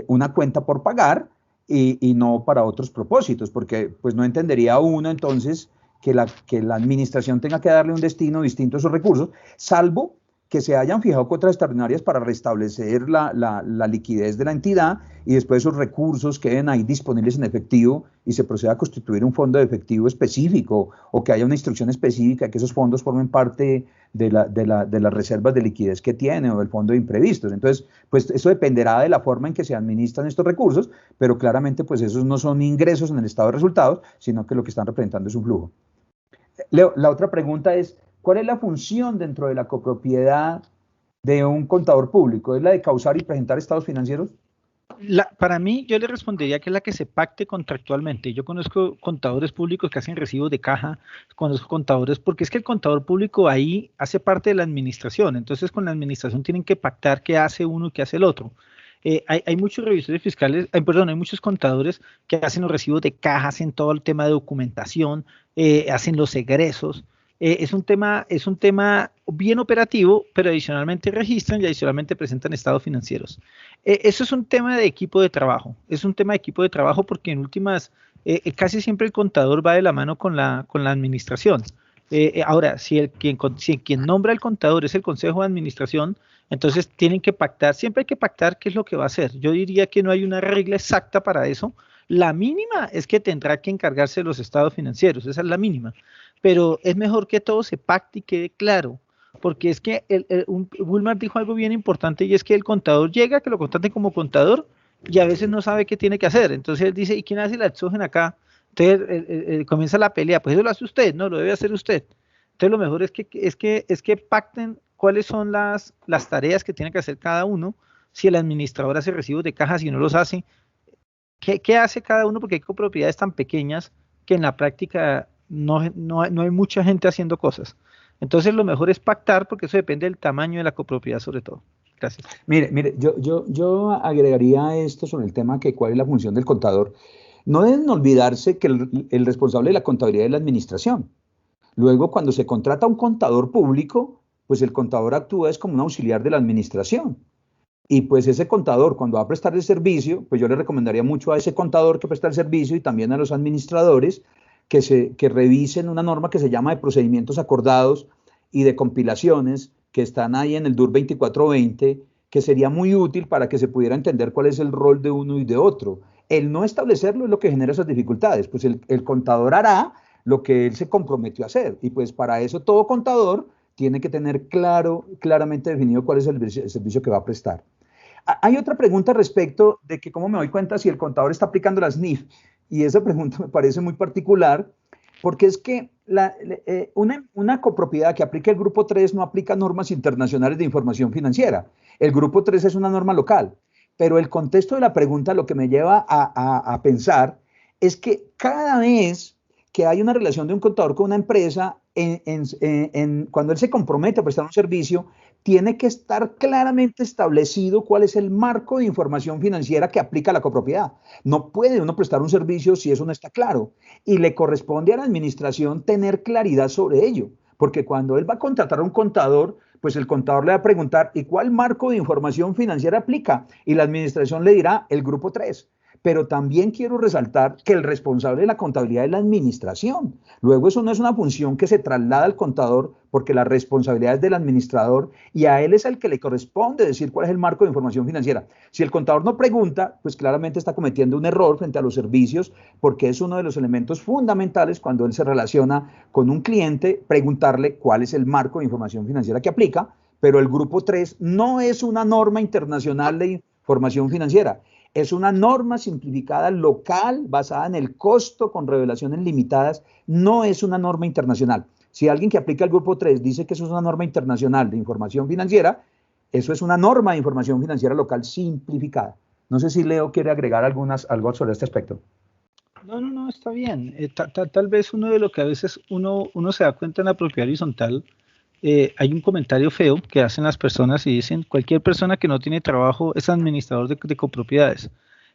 Una cuenta por pagar, y no para otros propósitos, porque pues no entendería uno entonces que la administración tenga que darle un destino distinto a esos recursos, salvo que se hayan fijado cuotas extraordinarias para restablecer la liquidez de la entidad, y después esos recursos queden ahí disponibles en efectivo y se proceda a constituir un fondo de efectivo específico, o que haya una instrucción específica que esos fondos formen parte de las reservas de liquidez que tiene, o del fondo de imprevistos. Entonces, pues eso dependerá de la forma en que se administran estos recursos, pero claramente pues esos no son ingresos en el estado de resultados, sino que lo que están representando es un flujo. Leo, la otra pregunta es, ¿cuál es la función dentro de la copropiedad de un contador público? ¿Es la de causar y presentar estados financieros? Para mí, yo le respondería que es la que se pacte contractualmente. Yo conozco contadores públicos que hacen recibos de caja, conozco contadores, porque es que el contador público ahí hace parte de la administración, entonces con la administración tienen que pactar qué hace uno y qué hace el otro. Hay muchos revisores fiscales, hay muchos contadores que hacen los recibos de caja, hacen todo el tema de documentación, hacen los egresos. Es un tema bien operativo, pero adicionalmente registran y adicionalmente presentan estados financieros. Eso es un tema de equipo de trabajo. Es un tema de equipo de trabajo porque en últimas, casi siempre el contador va de la mano con la administración. Ahora, si quien nombra el contador es el consejo de administración, entonces tienen que pactar. Siempre hay que pactar qué es lo que va a hacer. Yo diría que no hay una regla exacta para eso. La mínima es que tendrá que encargarse de los estados financieros. Esa es la mínima. Pero es mejor que todo se pacte y quede claro, porque es que Wilmar dijo algo bien importante, y es que el contador llega, que lo contraten como contador, y a veces no sabe qué tiene que hacer. Entonces él dice, ¿y quién hace la exógena acá? Entonces comienza la pelea, pues eso lo hace usted, no, lo debe hacer usted. Entonces lo mejor es que pacten cuáles son las tareas que tiene que hacer cada uno. Si el administrador hace recibos de caja, si no los hace, ¿qué hace cada uno? Porque hay copropiedades tan pequeñas que en la práctica no hay mucha gente haciendo cosas. Entonces lo mejor es pactar, porque eso depende del tamaño de la copropiedad sobre todo. Gracias. Mire, yo agregaría esto sobre el tema que cuál es la función del contador. No deben olvidarse que el responsable de la contabilidad es la administración. Luego, cuando se contrata un contador público, pues el contador actúa es como un auxiliar de la administración. Y pues ese contador, cuando va a prestar el servicio, pues yo le recomendaría mucho a ese contador que presta el servicio, y también a los administradores, que revisen una norma que se llama de procedimientos acordados y de compilaciones, que están ahí en el DUR 2420, que sería muy útil para que se pudiera entender cuál es el rol de uno y de otro. El no establecerlo es lo que genera esas dificultades, pues el contador hará lo que él se comprometió a hacer, y pues para eso todo contador tiene que tener claramente definido cuál es el servicio que va a prestar. hay otra pregunta respecto de que cómo me doy cuenta si el contador está aplicando las NIF, y esa pregunta me parece muy particular, porque es que una copropiedad que aplique el Grupo 3 no aplica normas internacionales de información financiera. El Grupo 3 es una norma local, pero el contexto de la pregunta lo que me lleva a pensar es que cada vez que hay una relación de un contador con una empresa, cuando él se compromete a prestar un servicio, tiene que estar claramente establecido cuál es el marco de información financiera que aplica a la copropiedad. No puede uno prestar un servicio si eso no está claro. Y le corresponde a la administración tener claridad sobre ello. Porque cuando él va a contratar a un contador, pues el contador le va a preguntar, ¿y cuál marco de información financiera aplica? Y la administración le dirá, el Grupo 3. Pero también quiero resaltar que el responsable de la contabilidad es la administración. Luego eso no es una función que se traslada al contador porque la responsabilidad es del administrador y a él es el que le corresponde decir cuál es el marco de información financiera. Si el contador no pregunta, pues claramente está cometiendo un error frente a los servicios porque es uno de los elementos fundamentales cuando él se relaciona con un cliente, preguntarle cuál es el marco de información financiera que aplica, pero el Grupo 3 no es una norma internacional de información financiera. Es una norma simplificada local basada en el costo con revelaciones limitadas, no es una norma internacional. Si alguien que aplica el Grupo 3 dice que eso es una norma internacional de información financiera, eso es una norma de información financiera local simplificada. No sé si Leo quiere agregar algo sobre este aspecto. No, está bien. Tal vez uno de lo que a veces uno se da cuenta en la propiedad horizontal, hay un comentario feo que hacen las personas y dicen, cualquier persona que no tiene trabajo es administrador de copropiedades.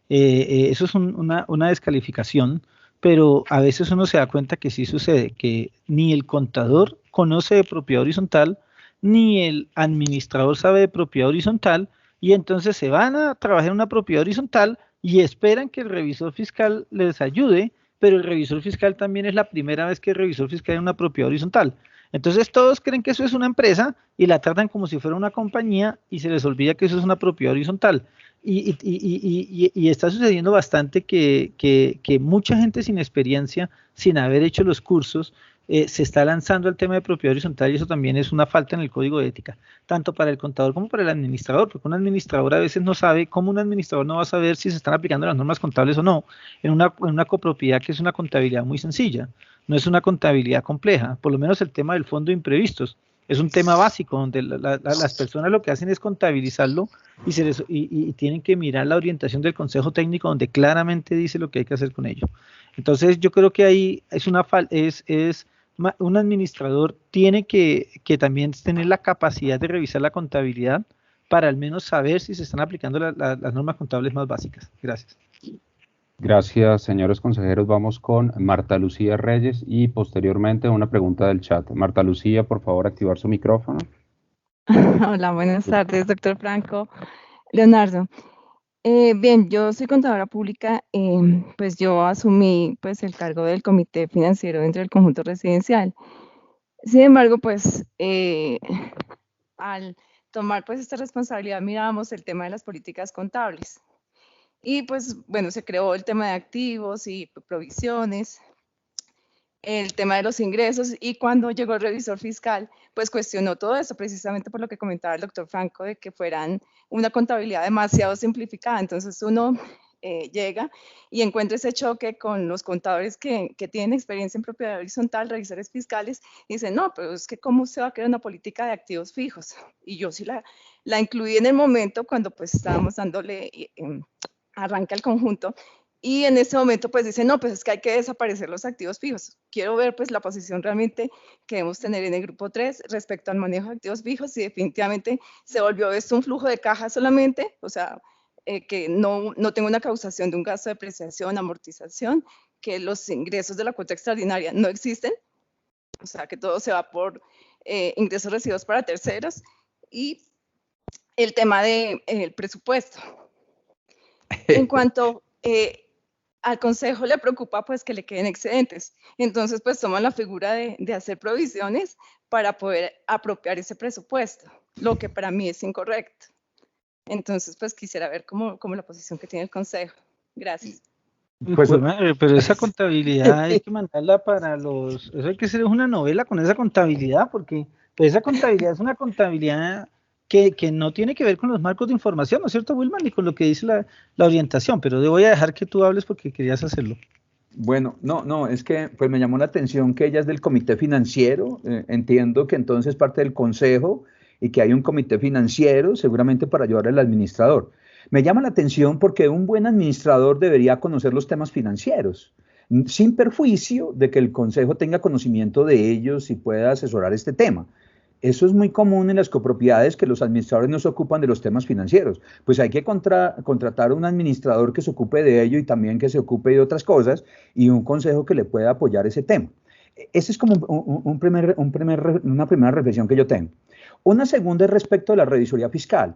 Eso es una descalificación, pero a veces uno se da cuenta que sí sucede, que ni el contador conoce de propiedad horizontal, ni el administrador sabe de propiedad horizontal, y entonces se van a trabajar en una propiedad horizontal y esperan que el revisor fiscal les ayude, pero el revisor fiscal también es la primera vez que el revisor fiscal en una propiedad horizontal. Entonces todos creen que eso es una empresa y la tratan como si fuera una compañía y se les olvida que eso es una propiedad horizontal. Y está sucediendo bastante que mucha gente sin experiencia, sin haber hecho los cursos, se está lanzando al tema de propiedad horizontal y eso también es una falta en el código de ética, tanto para el contador como para el administrador, porque un administrador a veces no sabe, ¿cómo un administrador no va a saber si se están aplicando las normas contables o no en una copropiedad que es una contabilidad muy sencilla? No es una contabilidad compleja, por lo menos el tema del fondo de imprevistos. Es un tema básico donde las personas lo que hacen es contabilizarlo y tienen que mirar la orientación del consejo técnico donde claramente dice lo que hay que hacer con ello. Entonces yo creo que ahí un administrador tiene que también tener la capacidad de revisar la contabilidad para al menos saber si se están aplicando las normas contables más básicas. Gracias. Gracias, señores consejeros. Vamos con Marta Lucía Reyes y posteriormente una pregunta del chat. Marta Lucía, por favor, activar su micrófono. Hola, buenas tardes, doctor Franco. Leonardo. Bien, yo soy contadora pública, pues yo asumí pues el cargo del comité financiero dentro del conjunto residencial. Sin embargo, pues al tomar pues esta responsabilidad mirábamos el tema de las políticas contables. Y pues, bueno, se creó el tema de activos y provisiones, el tema de los ingresos, y cuando llegó el revisor fiscal, pues cuestionó todo eso, precisamente por lo que comentaba el doctor Franco, de que fueran una contabilidad demasiado simplificada. Entonces uno llega y encuentra ese choque con los contadores que tienen experiencia en propiedad horizontal, revisores fiscales, y dicen, no, pero es que ¿cómo usted va a crear una política de activos fijos? Y yo sí la incluí en el momento cuando pues estábamos dándole arranca el conjunto, y en ese momento pues dicen, no, pues es que hay que desaparecer los activos fijos. Quiero ver pues la posición realmente que debemos tener en el Grupo 3 respecto al manejo de activos fijos, y definitivamente se volvió esto un flujo de caja solamente, o sea, que no tengo una causación de un gasto de depreciación, amortización, que los ingresos de la cuota extraordinaria no existen, o sea, que todo se va por ingresos recibidos para terceros, y el tema del presupuesto. En cuanto al consejo le preocupa pues que le queden excedentes, entonces pues toman la figura de hacer provisiones para poder apropiar ese presupuesto, lo que para mí es incorrecto. Entonces pues quisiera ver cómo la posición que tiene el consejo. Gracias. Pues, pero esa contabilidad hay que mandarla para eso hay que hacer una novela con esa contabilidad, porque pues esa contabilidad es una contabilidad que no tiene que ver con los marcos de información, ¿no es cierto, Wilmar? Ni con lo que dice la orientación, pero te voy a dejar que tú hables porque querías hacerlo. Bueno, no, es que pues me llamó la atención que ella es del comité financiero, entiendo que entonces parte del consejo y que hay un comité financiero seguramente para ayudar al administrador. Me llama la atención porque un buen administrador debería conocer los temas financieros, sin perjuicio de que el consejo tenga conocimiento de ellos y pueda asesorar este tema. Eso es muy común en las copropiedades, que los administradores no se ocupan de los temas financieros. Pues hay que contratar a un administrador que se ocupe de ello y también que se ocupe de otras cosas y un consejo que le pueda apoyar ese tema. Esa es como una primera reflexión que yo tengo. Una segunda es respecto a la revisoría fiscal.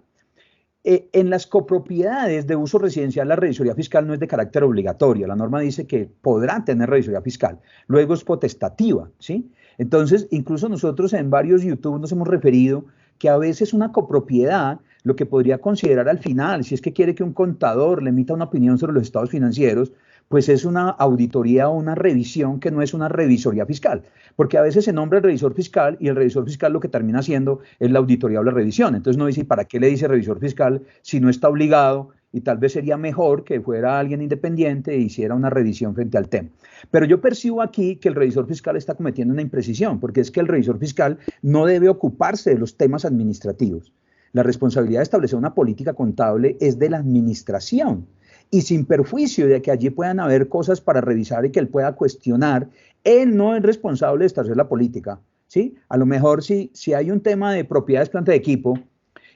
En las copropiedades de uso residencial, la revisoría fiscal no es de carácter obligatorio. La norma dice que podrán tener revisoría fiscal. Luego es potestativa, ¿sí? Entonces, incluso nosotros en varios YouTube nos hemos referido que a veces una copropiedad lo que podría considerar al final, si es que quiere que un contador le emita una opinión sobre los estados financieros, pues es una auditoría o una revisión que no es una revisoría fiscal, porque a veces se nombra el revisor fiscal y el revisor fiscal lo que termina haciendo es la auditoría o la revisión. Entonces no dice, ¿para qué le dice revisor fiscal si no está obligado? Y tal vez sería mejor que fuera alguien independiente e hiciera una revisión frente al tema. Pero yo percibo aquí que el revisor fiscal está cometiendo una imprecisión, porque es que el revisor fiscal no debe ocuparse de los temas administrativos. La responsabilidad de establecer una política contable es de la administración. Y sin perjuicio de que allí puedan haber cosas para revisar y que él pueda cuestionar, él no es responsable de establecer la política, ¿sí? A lo mejor si hay un tema de propiedades, planta de equipo,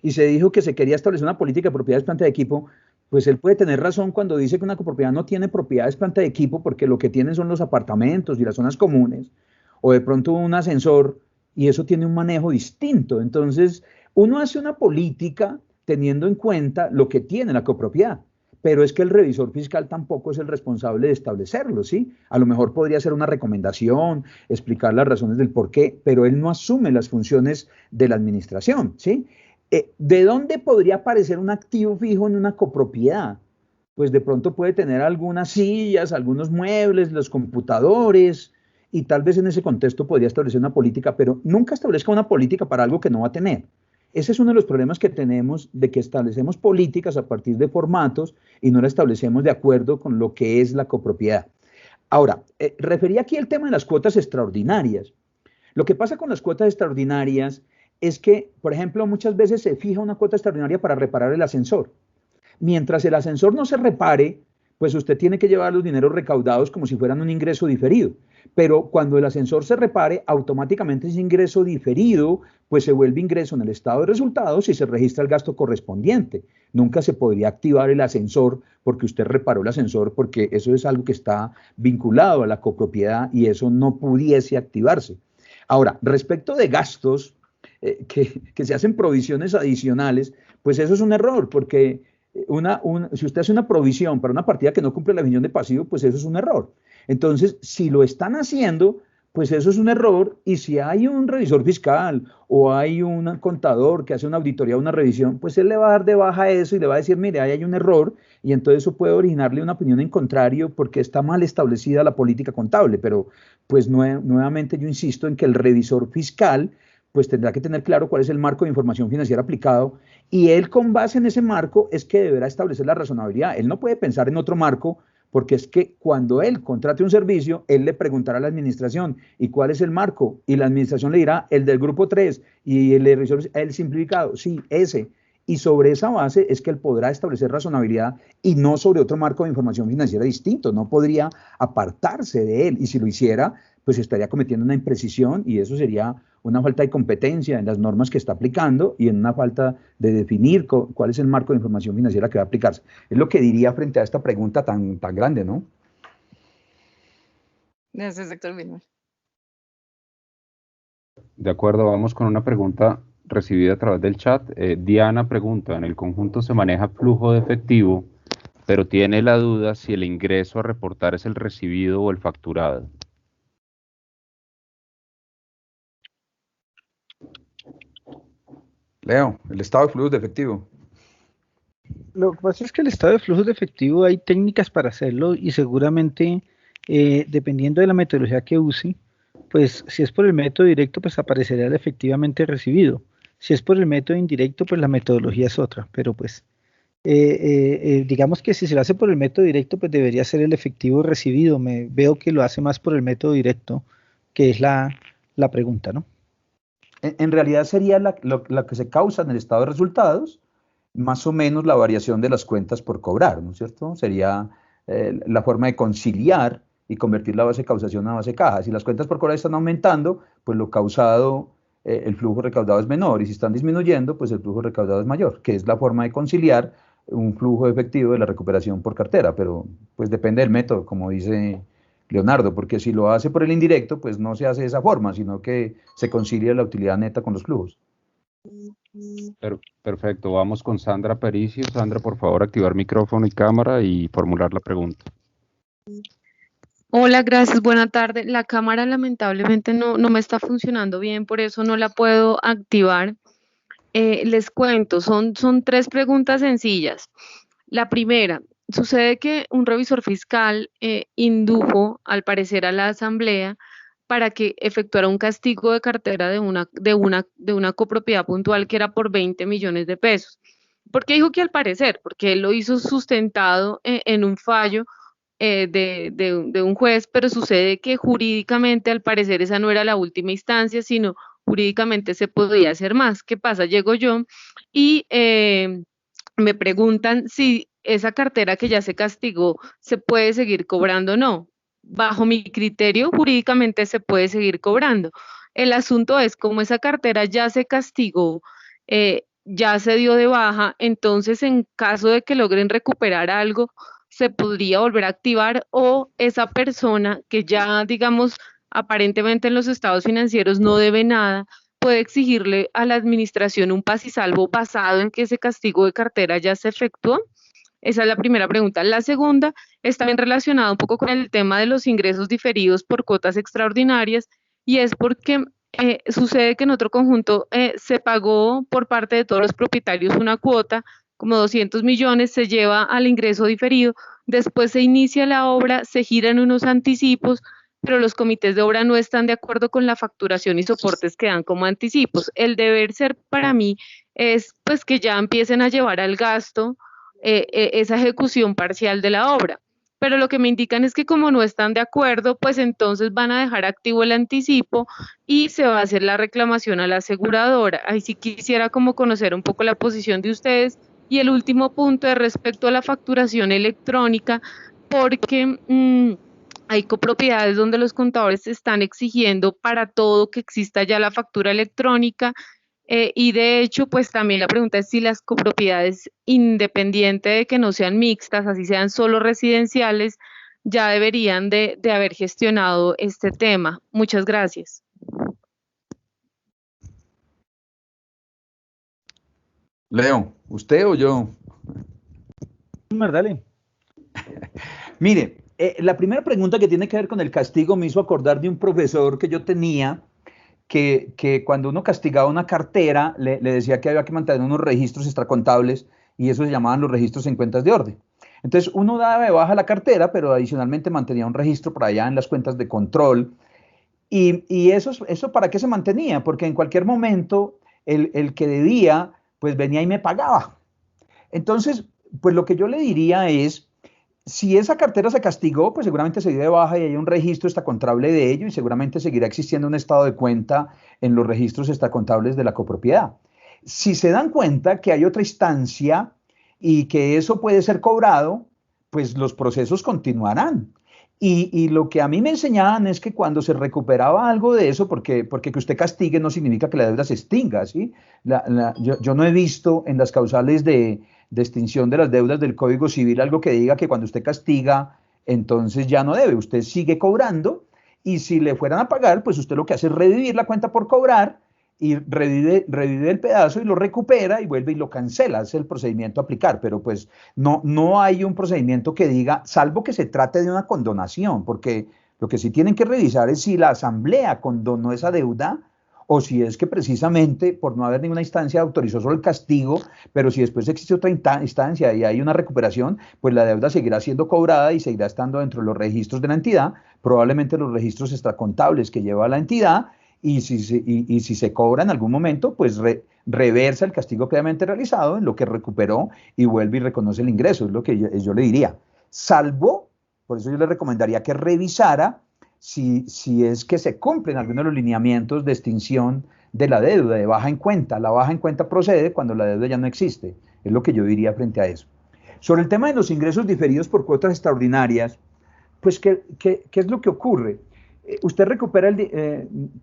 y se dijo que se quería establecer una política de propiedades, planta de equipo, pues él puede tener razón cuando dice que una copropiedad no tiene propiedades, planta de equipo, porque lo que tienen son los apartamentos y las zonas comunes, o de pronto un ascensor, y eso tiene un manejo distinto. Entonces, uno hace una política teniendo en cuenta lo que tiene la copropiedad. Pero es que el revisor fiscal tampoco es el responsable de establecerlo, ¿sí? A lo mejor podría ser una recomendación, explicar las razones del por qué, pero él no asume las funciones de la administración, ¿sí? ¿De dónde podría aparecer un activo fijo en una copropiedad? Pues de pronto puede tener algunas sillas, algunos muebles, los computadores, y tal vez en ese contexto podría establecer una política, pero nunca establezca una política para algo que no va a tener. Ese es uno de los problemas que tenemos, de que establecemos políticas a partir de formatos y no la establecemos de acuerdo con lo que es la copropiedad. Ahora, refería aquí el tema de las cuotas extraordinarias. Lo que pasa con las cuotas extraordinarias es que, por ejemplo, muchas veces se fija una cuota extraordinaria para reparar el ascensor. Mientras el ascensor no se repare, pues usted tiene que llevar los dineros recaudados como si fueran un ingreso diferido. Pero cuando el ascensor se repare, automáticamente ese ingreso diferido, pues se vuelve ingreso en el estado de resultados y se registra el gasto correspondiente. Nunca se podría activar el ascensor porque usted reparó el ascensor, porque eso es algo que está vinculado a la copropiedad y eso no pudiese activarse. Ahora, respecto de gastos, que se hacen provisiones adicionales, pues eso es un error, porque si usted hace una provisión para una partida que no cumple la definición de pasivo, pues eso es un error. Entonces, si lo están haciendo, pues eso es un error, y si hay un revisor fiscal o hay un contador que hace una auditoría o una revisión, pues él le va a dar de baja eso y le va a decir, mire, ahí hay un error, y entonces eso puede originarle una opinión en contrario porque está mal establecida la política contable. Pero pues nuevamente yo insisto en que el revisor fiscal pues tendrá que tener claro cuál es el marco de información financiera aplicado, y él con base en ese marco es que deberá establecer la razonabilidad. Él no puede pensar en otro marco, porque es que cuando él contrate un servicio, él le preguntará a la administración, ¿y cuál es el marco? Y la administración le dirá, el del grupo 3, y el revisor, el simplificado, sí, ese. Y sobre esa base es que él podrá establecer razonabilidad y no sobre otro marco de información financiera distinto. No podría apartarse de él, y si lo hiciera, pues estaría cometiendo una imprecisión, y eso sería una falta de competencia en las normas que está aplicando y en una falta de definir cuál es el marco de información financiera que va a aplicarse. Es lo que diría frente a esta pregunta tan grande, ¿no? Gracias, doctor Wilmar. De acuerdo, vamos con una pregunta recibida a través del chat. Diana pregunta, en el conjunto se maneja flujo de efectivo, pero tiene la duda si el ingreso a reportar es el recibido o el facturado. Leo, el estado de flujos de efectivo. Lo que pasa es que el estado de flujos de efectivo hay técnicas para hacerlo, y seguramente dependiendo de la metodología que use, pues si es por el método directo, pues aparecerá el efectivamente recibido. Si es por el método indirecto, pues la metodología es otra, pero pues digamos que si se lo hace por el método directo, pues debería ser el efectivo recibido. Veo que lo hace más por el método directo, que es la pregunta, ¿no? En realidad sería la que se causa en el estado de resultados, más o menos la variación de las cuentas por cobrar, ¿no es cierto? Sería la forma de conciliar y convertir la base de causación a base de caja. Si las cuentas por cobrar están aumentando, pues lo causado, el flujo recaudado es menor, y si están disminuyendo, pues el flujo recaudado es mayor, que es la forma de conciliar un flujo efectivo de la recuperación por cartera, pero pues depende del método, como dice Leonardo, porque si lo hace por el indirecto, pues no se hace de esa forma, sino que se concilia la utilidad neta con los flujos. Perfecto, vamos con Sandra Pericio. Sandra, por favor, activar micrófono y cámara y formular la pregunta. Hola, gracias, buena tarde. La cámara lamentablemente no me está funcionando bien, por eso no la puedo activar. Les cuento, son 3 preguntas sencillas. La primera, sucede que un revisor fiscal indujo, al parecer, a la asamblea para que efectuara un castigo de cartera de una copropiedad puntual que era por 20 millones de pesos. ¿Por qué dijo que al parecer? Porque él lo hizo sustentado en un fallo de un juez, pero sucede que jurídicamente, al parecer, esa no era la última instancia, sino jurídicamente se podía hacer más. ¿Qué pasa? Llego yo y me preguntan si esa cartera que ya se castigó se puede seguir cobrando o no. Bajo mi criterio, jurídicamente se puede seguir cobrando. El asunto es, como esa cartera ya se castigó, ya se dio de baja, entonces en caso de que logren recuperar algo, se podría volver a activar, o esa persona que ya, digamos, aparentemente en los estados financieros no debe nada, puede exigirle a la administración un paz y salvo basado en que ese castigo de cartera ya se efectuó. Esa es la primera pregunta. La segunda está bien relacionada un poco con el tema de los ingresos diferidos por cuotas extraordinarias, y es porque sucede que en otro conjunto se pagó por parte de todos los propietarios una cuota, como 200 millones, se lleva al ingreso diferido, después se inicia la obra, se giran unos anticipos, pero los comités de obra no están de acuerdo con la facturación y soportes que dan como anticipos. El deber ser para mí es pues que ya empiecen a llevar al gasto esa ejecución parcial de la obra. Pero lo que me indican es que como no están de acuerdo, pues entonces van a dejar activo el anticipo y se va a hacer la reclamación a la aseguradora. Ahí sí quisiera como conocer un poco la posición de ustedes. Y el último punto es respecto a la facturación electrónica, porque hay copropiedades donde los contadores están exigiendo para todo que exista ya la factura electrónica. Y de hecho, pues también la pregunta es si las copropiedades, independiente de que no sean mixtas, así sean solo residenciales, ya deberían de haber gestionado este tema. Muchas gracias. Leo, ¿usted o yo? Dale. Mire, la primera pregunta, que tiene que ver con el castigo, me hizo acordar de un profesor que yo tenía, que cuando uno castigaba una cartera, le decía que había que mantener unos registros extracontables, y eso se llamaban los registros en cuentas de orden. Entonces uno daba de baja la cartera, pero adicionalmente mantenía un registro por allá en las cuentas de control. Y eso ¿para qué se mantenía? Porque en cualquier momento el que debía, pues venía y me pagaba. Entonces, pues lo que yo le diría es, si esa cartera se castigó, pues seguramente se dio de baja y hay un registro extracontable de ello, y seguramente seguirá existiendo un estado de cuenta en los registros extracontables de la copropiedad. Si se dan cuenta que hay otra instancia y que eso puede ser cobrado, pues los procesos continuarán. Y lo que a mí me enseñaban es que cuando se recuperaba algo de eso, porque que usted castigue no significa que la deuda se extinga, ¿sí? Yo no he visto en las causales de extinción de las deudas del Código Civil algo que diga que cuando usted castiga, entonces ya no debe. Usted sigue cobrando, y si le fueran a pagar, pues usted lo que hace es revivir la cuenta por cobrar, y revive el pedazo y lo recupera y vuelve y lo cancela. Es el procedimiento a aplicar, pero pues no hay un procedimiento que diga, salvo que se trate de una condonación, porque lo que sí tienen que revisar es si la asamblea condonó esa deuda, o si es que precisamente por no haber ninguna instancia autorizó solo el castigo, pero si después existe otra instancia y hay una recuperación, pues la deuda seguirá siendo cobrada y seguirá estando dentro de los registros de la entidad, probablemente los registros extracontables que lleva la entidad. Y si se cobra en algún momento, pues reversa el castigo previamente realizado en lo que recuperó y vuelve y reconoce el ingreso, es lo que yo le diría. Salvo, por eso yo le recomendaría que revisara si es que se cumplen algunos de los lineamientos de extinción de la deuda, de baja en cuenta. La baja en cuenta procede cuando la deuda ya no existe, es lo que yo diría frente a eso. Sobre el tema de los ingresos diferidos por cuotas extraordinarias, pues, ¿qué es lo que ocurre? Usted recupera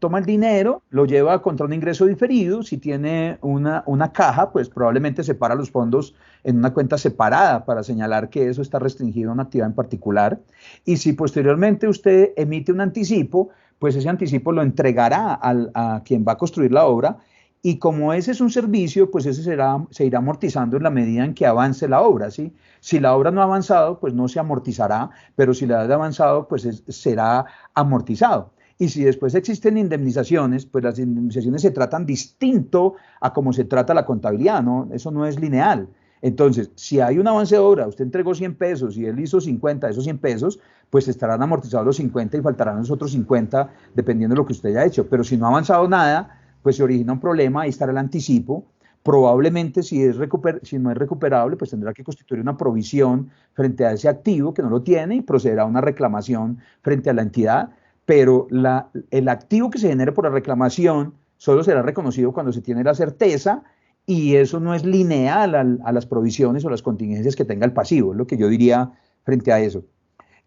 toma el dinero, lo lleva contra un ingreso diferido. Si tiene una caja, pues probablemente separa los fondos en una cuenta separada para señalar que eso está restringido a una actividad en particular. Y si posteriormente usted emite un anticipo, pues ese anticipo lo entregará a quien va a construir la obra. Y como ese es un servicio, pues ese se irá amortizando en la medida en que avance la obra, ¿sí? Si la obra no ha avanzado, pues no se amortizará, pero si la ha avanzado, pues será amortizado. Y si después existen indemnizaciones, pues las indemnizaciones se tratan distinto a cómo se trata la contabilidad, ¿no? Eso no es lineal. Entonces, si hay un avance de obra, usted entregó 100 pesos y él hizo 50 de esos 100 pesos, pues estarán amortizados los 50 y faltarán los otros 50, dependiendo de lo que usted haya hecho. Pero si no ha avanzado nada, pues se origina un problema, ahí estará el anticipo. Probablemente si no es recuperable, pues tendrá que constituir una provisión frente a ese activo que no lo tiene y procederá a una reclamación frente a la entidad, pero el activo que se genere por la reclamación solo será reconocido cuando se tiene la certeza, y eso no es lineal a las provisiones o las contingencias que tenga el pasivo, es lo que yo diría frente a eso.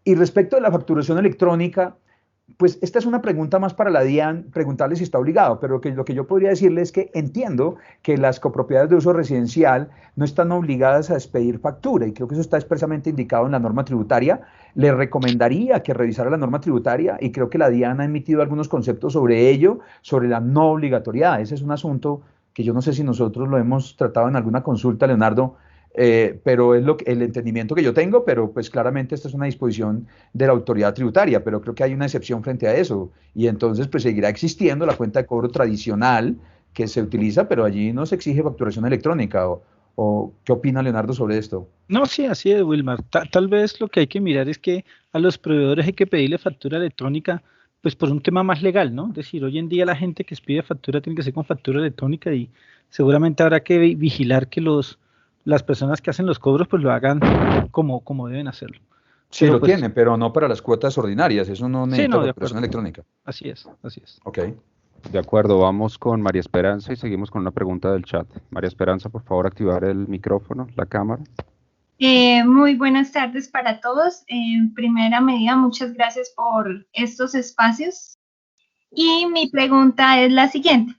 Y respecto de la facturación electrónica, pues esta es una pregunta más para la DIAN, preguntarle si está obligado, pero lo que yo podría decirle es que entiendo que las copropiedades de uso residencial no están obligadas a expedir factura, y creo que eso está expresamente indicado en la norma tributaria. Le recomendaría que revisara la norma tributaria, y creo que la DIAN ha emitido algunos conceptos sobre ello, sobre la no obligatoriedad. Ese es un asunto que yo no sé si nosotros lo hemos tratado en alguna consulta, Leonardo, pero es el entendimiento que yo tengo, pero pues claramente esta es una disposición de la autoridad tributaria, pero creo que hay una excepción frente a eso, y entonces pues seguirá existiendo la cuenta de cobro tradicional que se utiliza, pero allí no se exige facturación electrónica. ¿O qué opina Leonardo sobre esto? No, sí, así es, Wilmar. Tal vez lo que hay que mirar es que a los proveedores hay que pedirle factura electrónica, pues por un tema más legal, ¿no? Es decir, hoy en día la gente que pide factura tiene que ser con factura electrónica, y seguramente habrá que vigilar que las personas que hacen los cobros pues lo hagan como deben hacerlo. Sí, pero lo pues, tienen, pero no para las cuotas ordinarias, eso no necesita facturación electrónica. Así es. Ok. De acuerdo, vamos con María Esperanza y seguimos con una pregunta del chat. María Esperanza, por favor, activar el micrófono, la cámara. Muy buenas tardes para todos. En primera medida, muchas gracias por estos espacios. Y mi pregunta es la siguiente.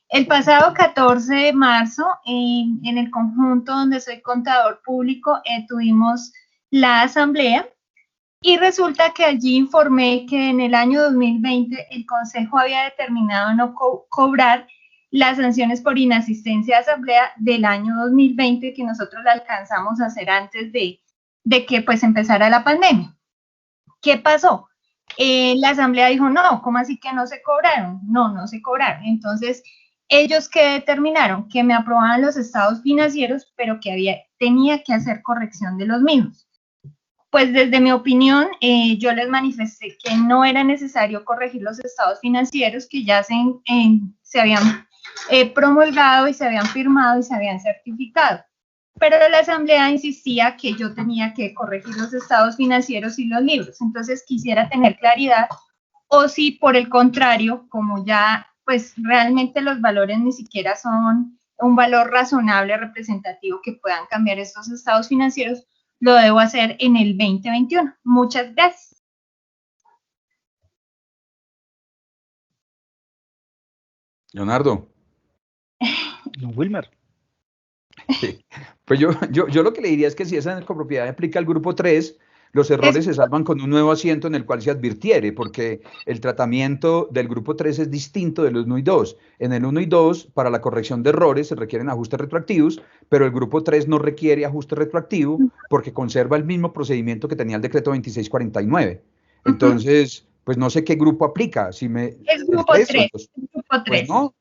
El pasado 14 de marzo, en el conjunto donde soy contador público, tuvimos la asamblea, y resulta que allí informé que en el año 2020 el Consejo había determinado no cobrar las sanciones por inasistencia a asamblea del año 2020, que nosotros la alcanzamos a hacer antes de que pues empezara la pandemia. ¿Qué pasó? La asamblea dijo, no, ¿cómo así que no se cobraron? No se cobraron. Entonces, ellos que determinaron que me aprobaban los estados financieros, pero que tenía que hacer corrección de los mismos. Pues desde mi opinión, yo les manifesté que no era necesario corregir los estados financieros, que ya se habían promulgado y se habían firmado y se habían certificado. Pero la asamblea insistía que yo tenía que corregir los estados financieros y los libros. Entonces quisiera tener claridad, o si por el contrario, como ya pues realmente los valores ni siquiera son un valor razonable, representativo, que puedan cambiar estos estados financieros, lo debo hacer en el 2021. Muchas gracias. Leonardo. Wilmar. Sí. Pues yo lo que le diría es que si esa copropiedad aplica al grupo 3, los errores se salvan con un nuevo asiento en el cual se advirtiere, porque el tratamiento del grupo 3 es distinto del 1 y 2. En el 1 y 2, para la corrección de errores se requieren ajustes retroactivos, pero el grupo 3 no requiere ajuste retroactivo porque conserva el mismo procedimiento que tenía el decreto 2649. Entonces, pues no sé qué grupo aplica. Si es grupo 3. Pues no,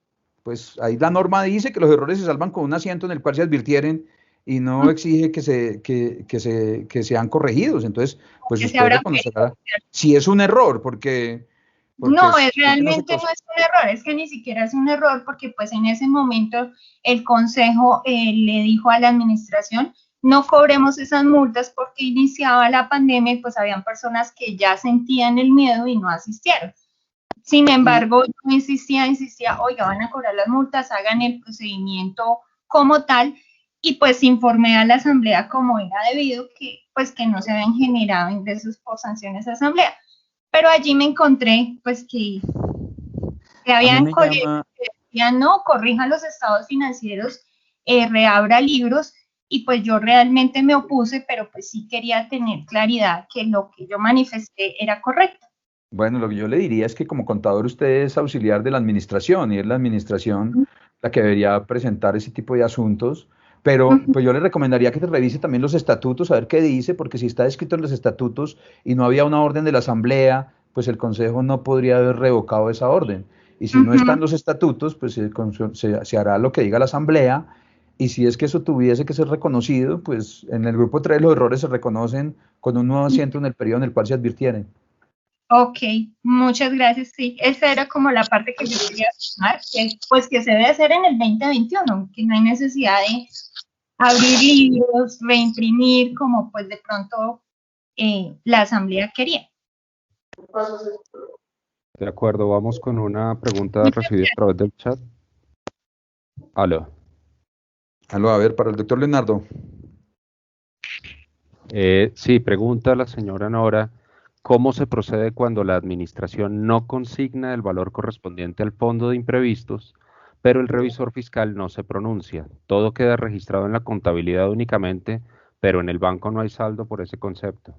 pues ahí la norma dice que los errores se salvan con un asiento en el cual se advirtieren y no exige que sean corregidos. Entonces, pues usted reconocerá si es un error, porque Porque No, es realmente no es un error, es que ni siquiera es un error porque pues en ese momento el consejo le dijo a la administración no cobremos esas multas porque iniciaba la pandemia y pues habían personas que ya sentían el miedo y no asistieron. Sin embargo, yo insistía, oiga, van a cobrar las multas, hagan el procedimiento como tal, y pues informé a la asamblea como era debido, que pues que no se habían generado ingresos por sanciones a asamblea. Pero allí me encontré pues que habían colegios que decían, no, corrijan los estados financieros, reabra libros, y pues yo realmente me opuse, pero pues sí quería tener claridad que lo que yo manifesté era correcto. Bueno, lo que yo le diría es que como contador usted es auxiliar de la administración y es la administración la que debería presentar ese tipo de asuntos, pero pues yo le recomendaría que revise también los estatutos, a ver qué dice, porque si está escrito en los estatutos y no había una orden de la asamblea, pues el consejo no podría haber revocado esa orden. Y si no están los estatutos, pues se hará lo que diga la asamblea, y si es que eso tuviese que ser reconocido, pues en el grupo 3 los errores se reconocen con un nuevo asiento en el periodo en el cual se advirtieren. Ok, muchas gracias, sí. Esa era como la parte que yo quería afirmar, pues que se debe hacer en el 2021, que no hay necesidad de abrir libros, reimprimir, como pues de pronto la asamblea quería. De acuerdo, vamos con una pregunta recibida a través del chat. Aló. Aló, a ver, para el doctor Leonardo. Sí, pregunta la señora Nora, ¿cómo se procede cuando la administración no consigna el valor correspondiente al fondo de imprevistos, pero el revisor fiscal no se pronuncia? Todo queda registrado en la contabilidad únicamente, pero en el banco no hay saldo por ese concepto.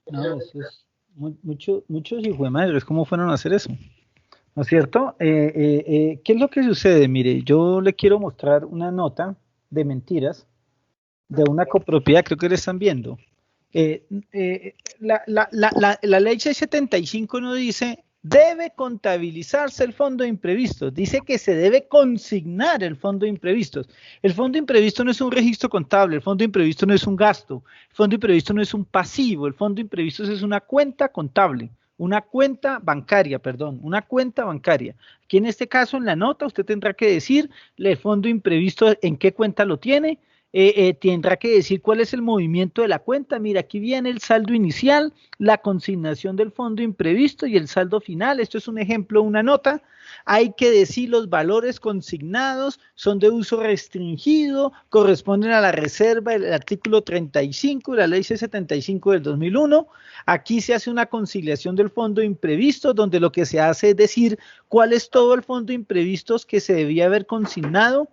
No, eso es muchos hijos de madres, ¿cómo fueron a hacer eso? ¿No es cierto? ¿Qué es lo que sucede? Mire, yo le quiero mostrar una nota de mentiras de una copropiedad, creo que le están viendo. La ley 675 no dice debe contabilizarse el fondo de imprevistos, dice que se debe consignar el fondo de imprevistos. El fondo de imprevisto no es un registro contable, el fondo de imprevisto no es un gasto, el fondo de imprevisto no es un pasivo, el fondo de imprevistos es una cuenta contable, una cuenta bancaria. Aquí en este caso, en la nota, usted tendrá que decir el fondo de imprevisto en qué cuenta lo tiene. Tendrá que decir cuál es el movimiento de la cuenta. Mira, aquí viene el saldo inicial, la consignación del fondo imprevisto y el saldo final. Esto es un ejemplo, una nota. Hay que decir los valores consignados, son de uso restringido, corresponden a la reserva del artículo 35 de la ley 675 del 2001. Aquí se hace una conciliación del fondo imprevisto, donde lo que se hace es decir cuál es todo el fondo imprevistos que se debía haber consignado.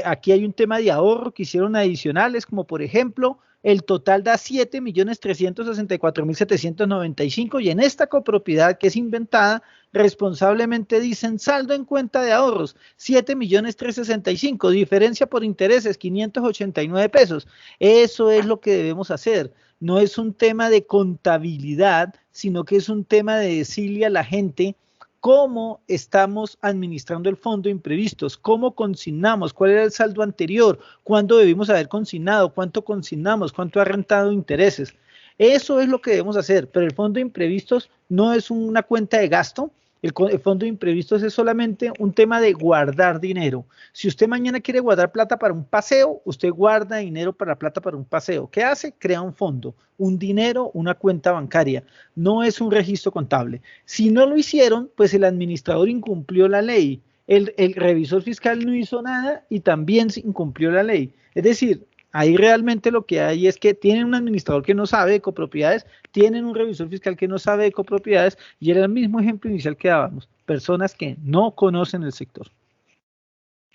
Aquí hay un tema de ahorro que hicieron adicionales, como por ejemplo, el total da 7.364.795 y en esta copropiedad que es inventada, responsablemente dicen saldo en cuenta de ahorros, 7.365.000, diferencia por intereses, 589 pesos. Eso es lo que debemos hacer. No es un tema de contabilidad, sino que es un tema de decirle a la gente cómo estamos administrando el fondo de imprevistos, cómo consignamos, cuál era el saldo anterior, cuándo debimos haber consignado, cuánto consignamos, cuánto ha rentado intereses. Eso es lo que debemos hacer, pero el fondo de imprevistos no es una cuenta de gasto. El fondo de imprevistos es solamente un tema de guardar dinero. Si usted mañana quiere guardar plata para un paseo, usted guarda dinero para plata para un paseo. ¿Qué hace? Crea un fondo, un dinero, una cuenta bancaria. No es un registro contable. Si no lo hicieron, pues el administrador incumplió la ley. El revisor fiscal no hizo nada y también incumplió la ley. Es decir, ahí realmente lo que hay es que tienen un administrador que no sabe de copropiedades, tienen un revisor fiscal que no sabe de copropiedades y era el mismo ejemplo inicial que dábamos, personas que no conocen el sector.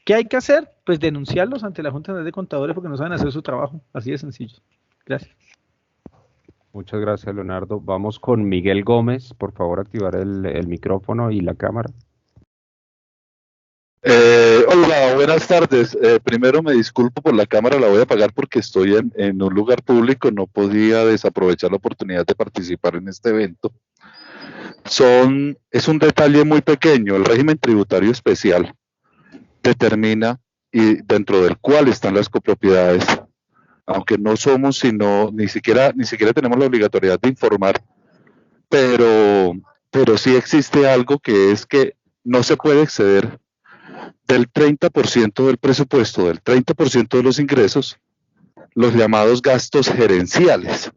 ¿Qué hay que hacer? Pues denunciarlos ante la Junta Nacional de Contadores porque no saben hacer su trabajo, así de sencillo. Gracias. Muchas gracias, Leonardo. Vamos con Miguel Gómez, por favor activar el micrófono y la cámara. Hola, buenas tardes. Primero me disculpo por la cámara, la voy a apagar porque estoy en un lugar público, no podía desaprovechar la oportunidad de participar en este evento. Es un detalle muy pequeño, el régimen tributario especial determina y dentro del cual están las copropiedades, aunque no somos ni siquiera tenemos la obligatoriedad de informar, pero pero sí existe algo que es que no se puede exceder del 30% del presupuesto, del 30% de los ingresos, los llamados gastos gerenciales.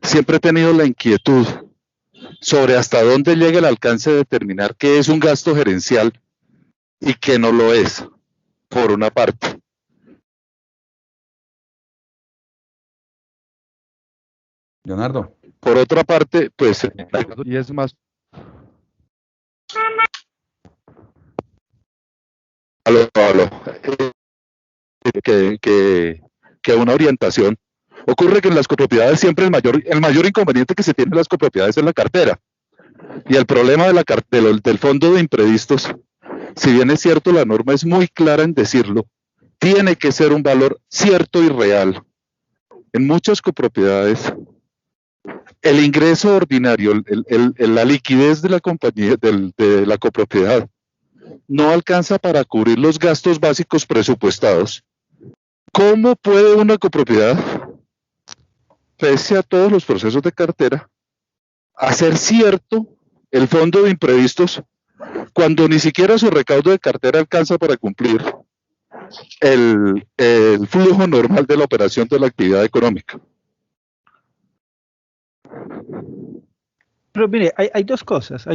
Siempre he tenido la inquietud sobre hasta dónde llega el alcance de determinar qué es un gasto gerencial y qué no lo es, por una parte. Leonardo. Por otra parte, pues, y es más... Que una orientación. Ocurre que en las copropiedades siempre el mayor inconveniente que se tiene en las copropiedades es la cartera. Y el problema del fondo de imprevistos, si bien es cierto, la norma es muy clara en decirlo, tiene que ser un valor cierto y real. En muchas copropiedades, el ingreso ordinario, la liquidez de la compañía, de la copropiedad, no alcanza para cubrir los gastos básicos presupuestados. ¿Cómo puede una copropiedad, pese a todos los procesos de cartera, hacer cierto el fondo de imprevistos cuando ni siquiera su recaudo de cartera alcanza para cumplir el flujo normal de la operación de la actividad económica? Pero mire, hay dos cosas.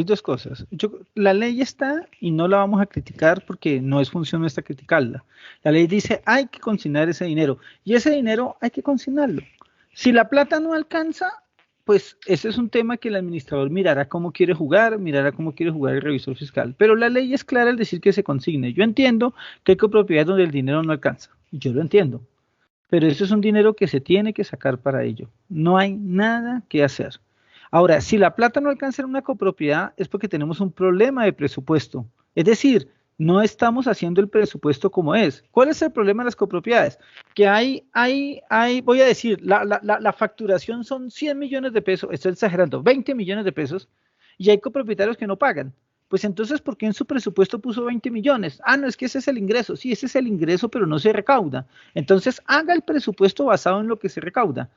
La ley está y no la vamos a criticar porque no es función nuestra criticarla. La ley dice hay que consignar ese dinero y ese dinero hay que consignarlo. Si la plata no alcanza, pues ese es un tema que el administrador mirará cómo quiere jugar el revisor fiscal. Pero la ley es clara al decir que se consigne. Yo entiendo que hay copropiedades donde el dinero no alcanza. Yo lo entiendo. Pero eso es un dinero que se tiene que sacar para ello. No hay nada que hacer. Ahora, si la plata no alcanza en una copropiedad es porque tenemos un problema de presupuesto. Es decir, no estamos haciendo el presupuesto como es. ¿Cuál es el problema de las copropiedades? Que voy a decir, la facturación son 100 millones de pesos, estoy exagerando, 20 millones de pesos, y hay copropietarios que no pagan. Pues entonces, ¿por qué en su presupuesto puso 20 millones? Ah, no, es que ese es el ingreso. Sí, ese es el ingreso, pero no se recauda. Entonces, haga el presupuesto basado en lo que se recauda.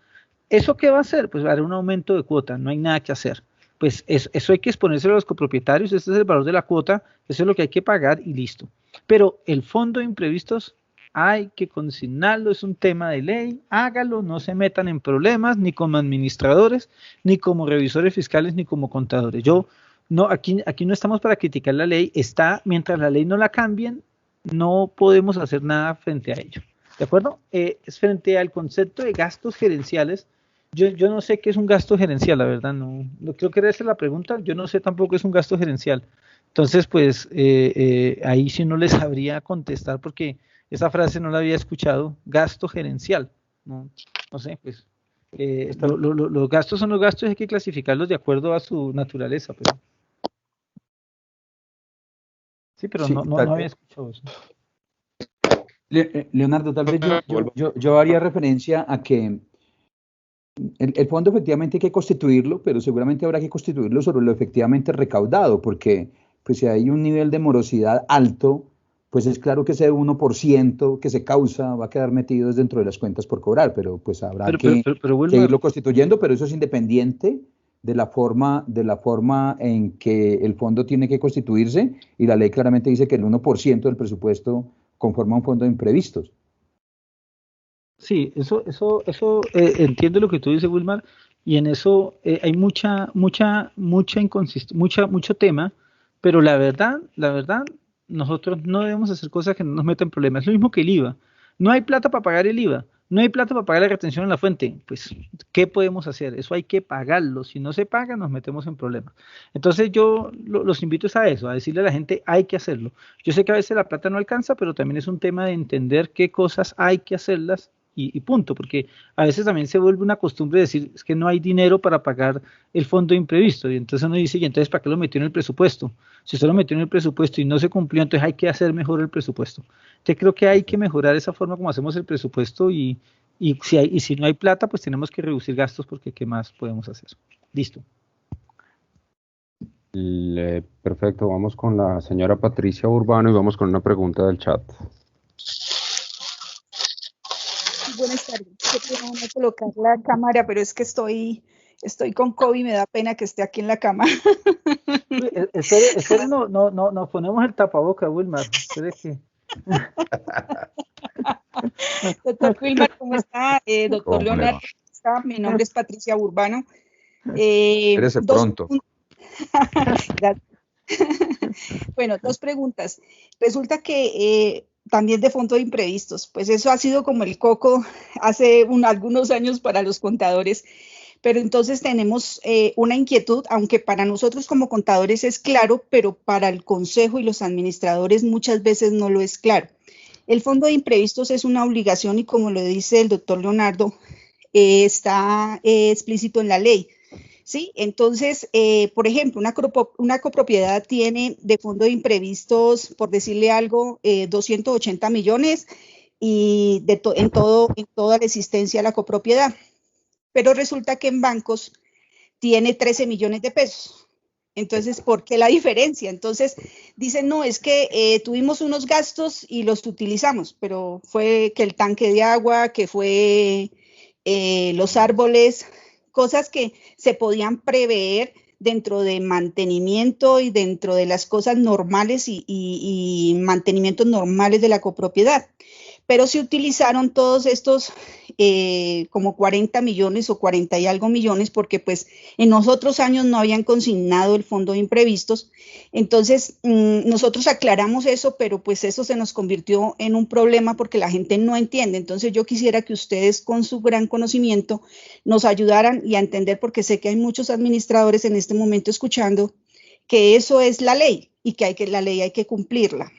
¿Eso qué va a hacer? Pues va a dar un aumento de cuota, no hay nada que hacer. Pues eso hay que exponérselo a los copropietarios, ese es el valor de la cuota, eso es lo que hay que pagar y listo. Pero el fondo de imprevistos hay que consignarlo, es un tema de ley, hágalo, no se metan en problemas, ni como administradores, ni como revisores fiscales, ni como contadores. Aquí no estamos para criticar la ley, mientras la ley no la cambien, no podemos hacer nada frente a ello. ¿De acuerdo? Es frente al concepto de gastos gerenciales. Yo no sé qué es un gasto gerencial, la verdad, no creo que esa es la pregunta, yo no sé tampoco qué es un gasto gerencial. Entonces, pues, ahí sí no les sabría contestar porque esa frase no la había escuchado, gasto gerencial, no sé, pues, los gastos son los gastos, hay que clasificarlos de acuerdo a su naturaleza, pero... Sí, pero sí, no había escuchado eso. Leonardo, tal vez yo haría referencia a que el fondo efectivamente hay que constituirlo, pero seguramente habrá que constituirlo sobre lo efectivamente recaudado, porque pues si hay un nivel de morosidad alto, pues es claro que ese 1% que se causa va a quedar metido dentro de las cuentas por cobrar, pero pues habrá que irlo constituyendo, pero eso es independiente de la forma en que el fondo tiene que constituirse, y la ley claramente dice que el 1% del presupuesto conforma un fondo de imprevistos. Sí, eso entiendo lo que tú dices, Wilmar, y en eso hay mucho tema, pero la verdad, nosotros no debemos hacer cosas que no nos metan problemas. Es lo mismo que el IVA. No hay plata para pagar el IVA, no hay plata para pagar la retención en la fuente. Pues, ¿qué podemos hacer? Eso hay que pagarlo. Si no se paga, nos metemos en problemas. Entonces yo los invito a eso, a decirle a la gente, hay que hacerlo. Yo sé que a veces la plata no alcanza, pero también es un tema de entender qué cosas hay que hacerlas y punto, porque a veces también se vuelve una costumbre decir, es que no hay dinero para pagar el fondo de imprevisto, y entonces uno dice, y entonces ¿para qué lo metió en el presupuesto? Si usted lo metió en el presupuesto y no se cumplió, entonces hay que hacer mejor el presupuesto. Entonces creo que hay que mejorar esa forma como hacemos el presupuesto, y si no hay plata, pues tenemos que reducir gastos, porque ¿qué más podemos hacer? Listo. Perfecto, vamos con la señora Patricia Urbano y vamos con una pregunta del chat. Buenas tardes. Yo quiero colocar la cámara, pero es que estoy Estoy con COVID, me da pena que esté aquí en la cama. Espere, nos ponemos el tapaboca, Wilmar. Espere que... Doctor Wilmar, ¿cómo está? Doctor Leonardo, ¿cómo está? Mi nombre es Patricia Urbano. Espérese pronto. Bueno, dos preguntas. Resulta que también de fondo de imprevistos, pues eso ha sido como el coco hace algunos años para los contadores, pero entonces tenemos una inquietud, aunque para nosotros como contadores es claro, pero para el consejo y los administradores muchas veces no lo es claro. El fondo de imprevistos es una obligación y como lo dice el doctor Leonardo, está explícito en la ley. ¿Sí? Entonces, por ejemplo, una copropiedad tiene de fondo de imprevistos, por decirle algo, 280 millones y en toda la existencia de la copropiedad. Pero resulta que en bancos tiene 13 millones de pesos. Entonces, ¿por qué la diferencia? Entonces, dicen, no, es que tuvimos unos gastos y los utilizamos, pero fue que el tanque de agua, que fue los árboles, cosas que se podían prever dentro de mantenimiento y dentro de las cosas normales y mantenimientos normales de la copropiedad. Pero se utilizaron todos estos como 40 millones o 40 y algo millones porque pues en los otros años no habían consignado el fondo de imprevistos. Entonces nosotros aclaramos eso, pero pues eso se nos convirtió en un problema porque la gente no entiende. Entonces yo quisiera que ustedes con su gran conocimiento nos ayudaran y a entender, porque sé que hay muchos administradores en este momento escuchando que eso es la ley y que la ley hay que cumplirla.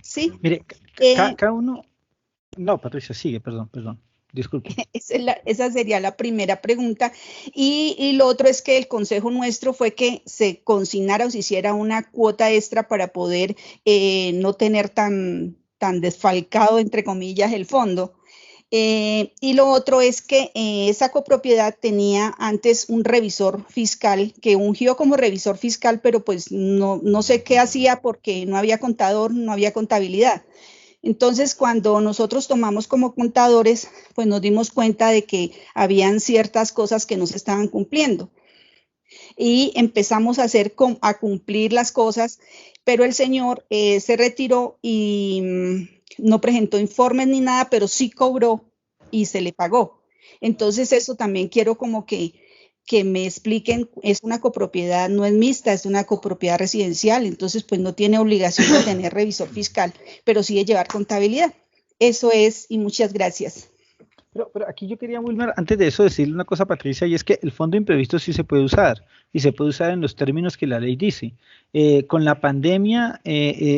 ¿Sí? Mire, cada uno... No, Patricia, sigue, perdón, disculpe. Esa sería la primera pregunta. Y lo otro es que el consejo nuestro fue que se consignara o se hiciera una cuota extra para poder no tener tan desfalcado, entre comillas, el fondo. Y lo otro es que esa copropiedad tenía antes un revisor fiscal que ungió como revisor fiscal, pero pues no sé qué hacía porque no había contador, no había contabilidad. Entonces, cuando nosotros tomamos como contadores, pues nos dimos cuenta de que habían ciertas cosas que no se estaban cumpliendo. Y empezamos a cumplir las cosas, pero el señor se retiró y no presentó informes ni nada, pero sí cobró y se le pagó. Entonces, eso también quiero como que me expliquen, es una copropiedad, no es mixta, es una copropiedad residencial, entonces pues no tiene obligación de tener revisor fiscal, pero sí de llevar contabilidad. Eso es, y muchas gracias. Pero aquí yo quería, Wilmar, antes de eso decirle una cosa a Patricia, y es que el fondo de imprevistos sí se puede usar, y se puede usar en los términos que la ley dice. Con la pandemia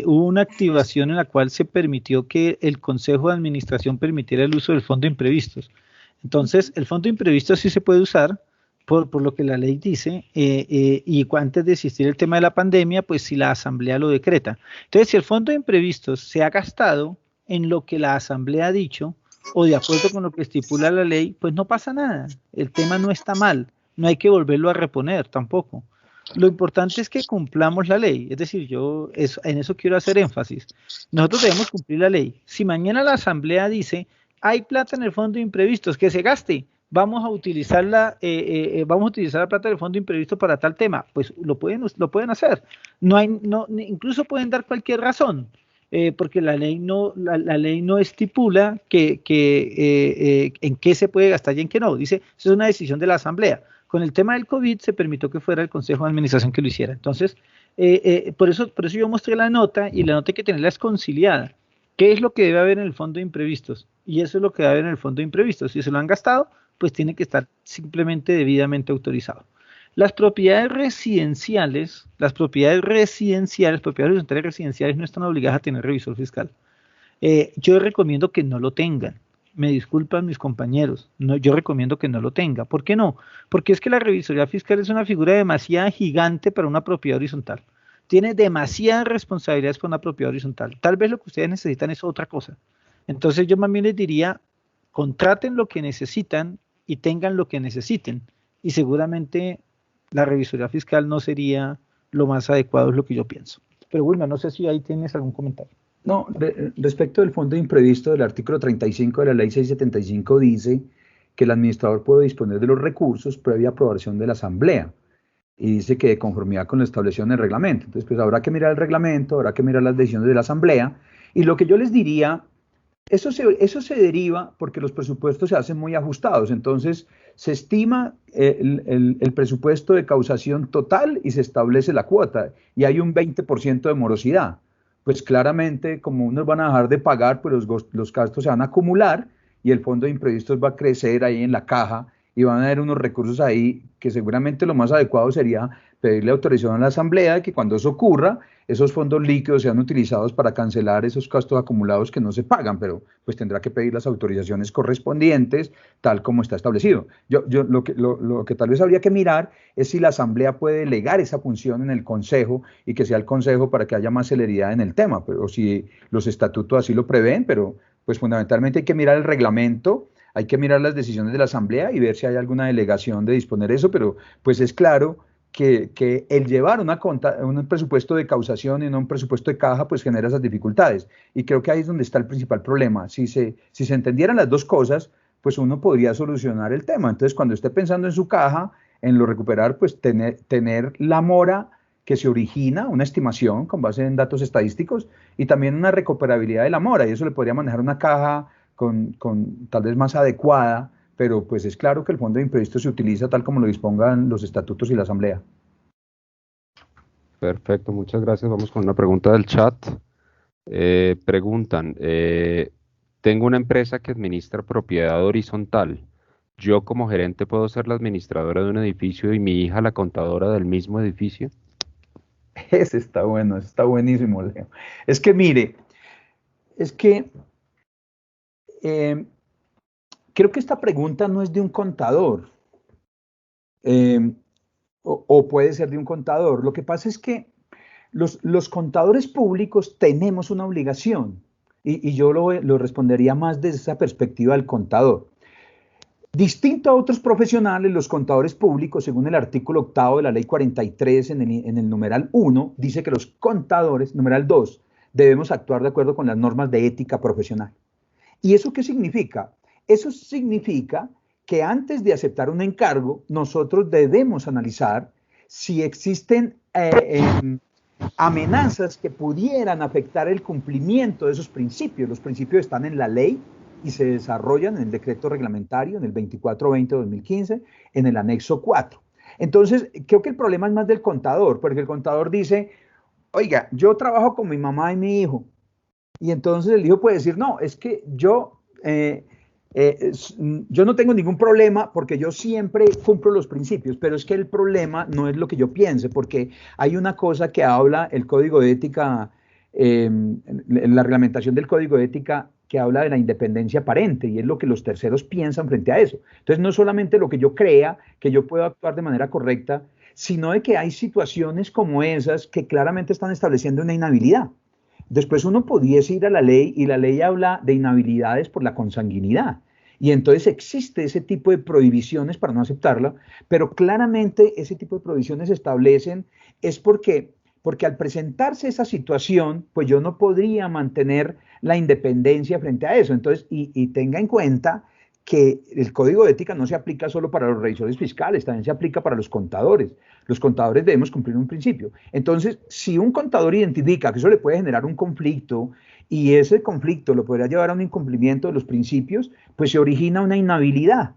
hubo una activación en la cual se permitió que el Consejo de Administración permitiera el uso del fondo de imprevistos. Entonces, el fondo de imprevistos sí se puede usar, por lo que la ley dice, y antes de existir el tema de la pandemia, pues si la asamblea lo decreta. Entonces, si el fondo de imprevistos se ha gastado en lo que la asamblea ha dicho, o de acuerdo con lo que estipula la ley, pues no pasa nada, el tema no está mal, no hay que volverlo a reponer tampoco. Lo importante es que cumplamos la ley, es decir, en eso quiero hacer énfasis. Nosotros debemos cumplir la ley. Si mañana la asamblea dice, hay plata en el fondo de imprevistos, que se gaste, vamos a utilizar la plata del fondo imprevisto para tal tema, pues lo pueden hacer. Incluso pueden dar cualquier razón, porque la ley no estipula en qué se puede gastar y en qué no. Dice, eso es una decisión de la asamblea. Con el tema del COVID se permitió que fuera el Consejo de Administración que lo hiciera. Entonces, por eso yo mostré la nota, y la nota hay que tenerla es conciliada. ¿Qué es lo que debe haber en el fondo de imprevistos? Y eso es lo que debe haber en el fondo de imprevistos. Si se lo han gastado, pues tiene que estar simplemente debidamente autorizado. Las propiedades residenciales, propiedades horizontales residenciales no están obligadas a tener revisor fiscal. Yo recomiendo que no lo tengan. Me disculpan mis compañeros, yo recomiendo que no lo tenga. ¿Por qué no? Porque es que la revisoría fiscal es una figura demasiado gigante para una propiedad horizontal. Tiene demasiadas responsabilidades para una propiedad horizontal. Tal vez lo que ustedes necesitan es otra cosa. Entonces yo más bien les diría, contraten lo que necesitan y tengan lo que necesiten. Y seguramente la revisoría fiscal no sería lo más adecuado, es lo que yo pienso. Pero Wilma, no sé si ahí tienes algún comentario. No, respecto del fondo de imprevisto del artículo 35 de la ley 675 dice que el administrador puede disponer de los recursos previa aprobación de la asamblea. Y dice que de conformidad con lo establecido en el reglamento. Entonces, pues habrá que mirar el reglamento, habrá que mirar las decisiones de la asamblea. Y lo que yo les diría, eso se deriva porque los presupuestos se hacen muy ajustados. Entonces, se estima el presupuesto de causación total y se establece la cuota. Y hay un 20% de morosidad. Pues claramente, como unos van a dejar de pagar, pues los gastos se van a acumular y el fondo de imprevistos va a crecer ahí en la caja y van a haber unos recursos ahí que seguramente lo más adecuado sería pedirle autorización a la asamblea de que cuando eso ocurra, esos fondos líquidos sean utilizados para cancelar esos gastos acumulados que no se pagan, pero pues tendrá que pedir las autorizaciones correspondientes tal como está establecido. Lo que tal vez habría que mirar es si la asamblea puede delegar esa función en el consejo y que sea el consejo para que haya más celeridad en el tema, pero si los estatutos así lo prevén, pero pues fundamentalmente hay que mirar el reglamento, hay que mirar las decisiones de la asamblea y ver si hay alguna delegación de disponer eso, pero pues es claro que el llevar un presupuesto de causación y no un presupuesto de caja, pues genera esas dificultades. Y creo que ahí es donde está el principal problema. Si se entendieran las dos cosas, pues uno podría solucionar el tema. Entonces, cuando esté pensando en su caja, en lo recuperar, pues tener la mora que se origina, una estimación con base en datos estadísticos y también una recuperabilidad de la mora. Y eso le podría manejar una caja con tal vez más adecuada, pero pues es claro que el fondo de imprevistos se utiliza tal como lo dispongan los estatutos y la asamblea. Perfecto, muchas gracias. Vamos con una pregunta del chat. Preguntan, tengo una empresa que administra propiedad horizontal. ¿Yo como gerente puedo ser la administradora de un edificio y mi hija la contadora del mismo edificio? Ese está bueno, ese está buenísimo, Leo. Es que mire, creo que esta pregunta no es de un contador, o puede ser de un contador. Lo que pasa es que los contadores públicos tenemos una obligación, y yo lo respondería más desde esa perspectiva del contador. Distinto a otros profesionales, los contadores públicos, según el artículo 8 de la ley 43 en el numeral 1, dice que los contadores, numeral 2, debemos actuar de acuerdo con las normas de ética profesional. ¿Y eso qué significa? Eso significa que antes de aceptar un encargo, nosotros debemos analizar si existen amenazas que pudieran afectar el cumplimiento de esos principios. Los principios están en la ley y se desarrollan en el decreto reglamentario, en el 2420 de 2015, en el anexo 4. Entonces, creo que el problema es más del contador, porque el contador dice, oiga, yo trabajo con mi mamá y mi hijo, y entonces el hijo puede decir, no, es que yo no tengo ningún problema porque yo siempre cumplo los principios, pero es que el problema no es lo que yo piense, porque hay una cosa que habla el Código de Ética, la reglamentación del Código de Ética que habla de la independencia aparente, y es lo que los terceros piensan frente a eso. Entonces, no solamente lo que yo crea, que yo puedo actuar de manera correcta, sino de que hay situaciones como esas que claramente están estableciendo una inhabilidad. Después uno pudiese ir a la ley, y la ley habla de inhabilidades por la consanguinidad. Y entonces existe ese tipo de prohibiciones para no aceptarla, pero claramente ese tipo de prohibiciones se establecen es porque al presentarse esa situación, pues yo no podría mantener la independencia frente a eso. Entonces, y tenga en cuenta que el Código de Ética no se aplica solo para los revisores fiscales, también se aplica para los contadores. Los contadores debemos cumplir un principio. Entonces, si un contador identifica que eso le puede generar un conflicto y ese conflicto lo podría llevar a un incumplimiento de los principios, pues se origina una inhabilidad.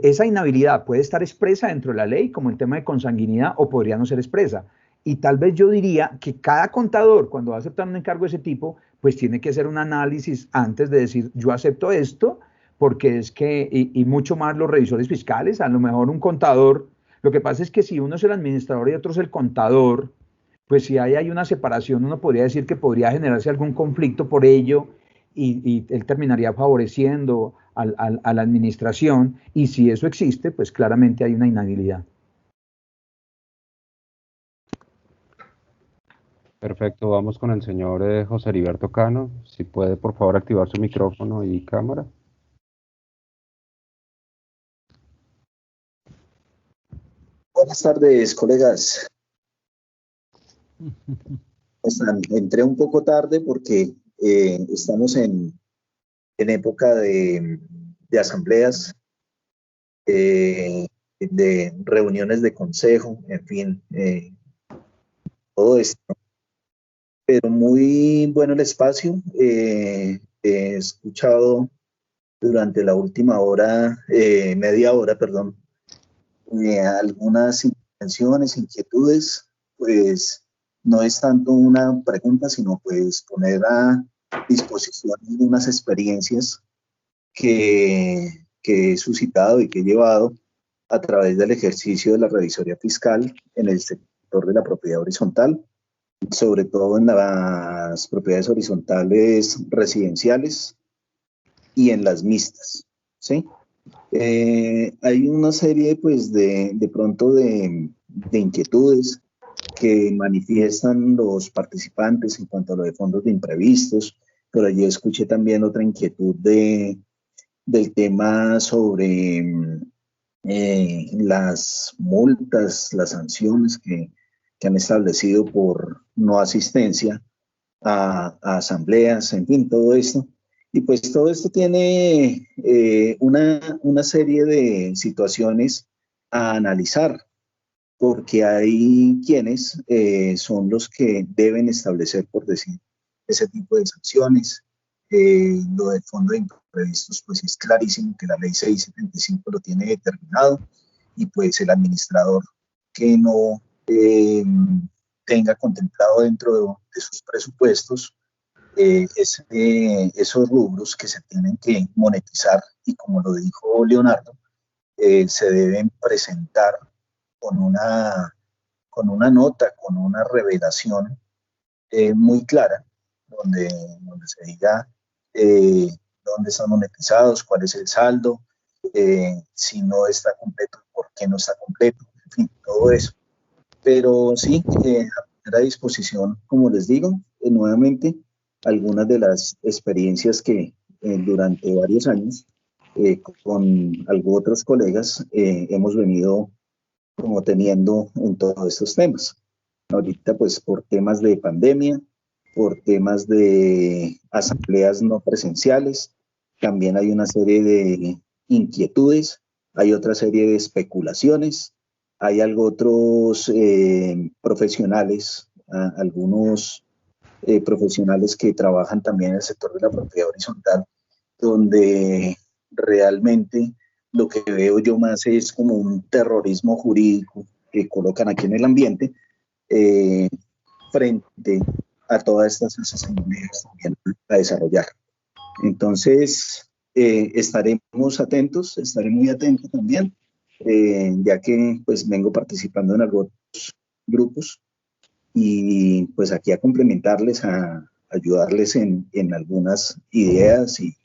Esa inhabilidad puede estar expresa dentro de la ley, como el tema de consanguinidad, o podría no ser expresa. Y tal vez yo diría que cada contador, cuando va a aceptar un encargo de ese tipo, pues tiene que hacer un análisis antes de decir, yo acepto esto, porque es que, y mucho más los revisores fiscales, a lo mejor un contador, lo que pasa es que si uno es el administrador y otro es el contador, pues si hay una separación, uno podría decir que podría generarse algún conflicto por ello, y él terminaría favoreciendo a la administración, y si eso existe, pues claramente hay una inhabilidad. Perfecto, vamos con el señor José Heriberto Cano. Si puede, por favor, activar su micrófono y cámara. Buenas tardes, colegas. Entré un poco tarde porque estamos en época de asambleas de reuniones de consejo, en fin, todo esto. Pero muy bueno el espacio. He escuchado durante la última hora, media hora, perdón, algunas intervenciones, inquietudes, pues no es tanto una pregunta, sino pues poner a disposición unas experiencias que he suscitado y que he llevado a través del ejercicio de la revisoría fiscal en el sector de la propiedad horizontal, sobre todo en las propiedades horizontales residenciales y en las mixtas, ¿sí? Hay una serie, pues, de pronto de inquietudes que manifiestan los participantes en cuanto a lo de fondos de imprevistos. Por allí escuché también otra inquietud del tema sobre las multas, las sanciones que han establecido por no asistencia a asambleas, en fin, todo esto. Y pues todo esto tiene una serie de situaciones a analizar, porque hay quienes son los que deben establecer, por decir, ese tipo de sanciones. Lo del fondo de imprevistos, pues es clarísimo que la ley 675 lo tiene determinado, y pues el administrador que no tenga contemplado dentro de sus presupuestos esos rubros que se tienen que monetizar, y como lo dijo Leonardo, se deben presentar con una nota, con una revelación muy clara, donde se diga dónde están monetizados, cuál es el saldo, si no está completo, por qué no está completo, en fin, todo eso. Pero sí, a disposición, como les digo, nuevamente, algunas de las experiencias que durante varios años con otros colegas hemos venido como teniendo en todos estos temas. Ahorita pues por temas de pandemia, por temas de asambleas no presenciales, también hay una serie de inquietudes, hay otra serie de especulaciones, hay otros profesionales, algunos profesionales que trabajan también en el sector de la propiedad horizontal, donde realmente lo que veo yo más es como un terrorismo jurídico que colocan aquí en el ambiente frente a todas estas asambleas también a desarrollar. Entonces, estaremos atentos, estaré muy atento también, ya que pues vengo participando en algunos grupos, y pues aquí a complementarles, a ayudarles en algunas ideas y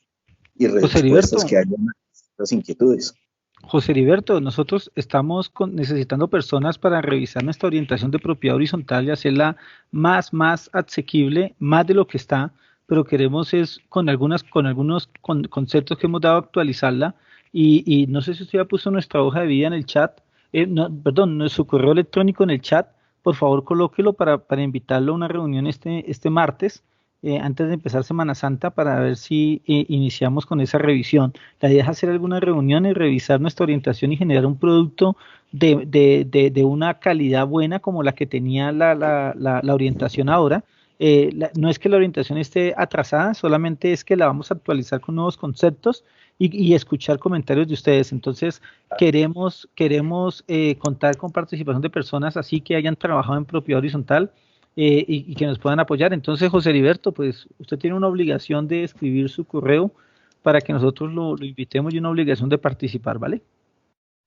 respuestas que hayan a las inquietudes. José Heriberto, nosotros estamos necesitando personas para revisar nuestra orientación de propiedad horizontal y hacerla más asequible, más de lo que está, pero queremos es con algunos conceptos que hemos dado actualizarla, y no sé si usted ya puso nuestra hoja de vida en el chat, nuestro correo electrónico en el chat. Por favor, colóquelo para invitarlo a una reunión este martes, antes de empezar Semana Santa, para ver si iniciamos con esa revisión. La idea es hacer algunas reuniones, revisar nuestra orientación y generar un producto de una calidad buena como la que tenía la orientación ahora. No es que la orientación esté atrasada, solamente es que la vamos a actualizar con nuevos conceptos y escuchar comentarios de ustedes. Entonces queremos contar con participación de personas así que hayan trabajado en propiedad horizontal y que nos puedan apoyar. Entonces, José Heriberto, pues usted tiene una obligación de escribir su correo para que nosotros lo invitemos, y una obligación de participar, ¿vale?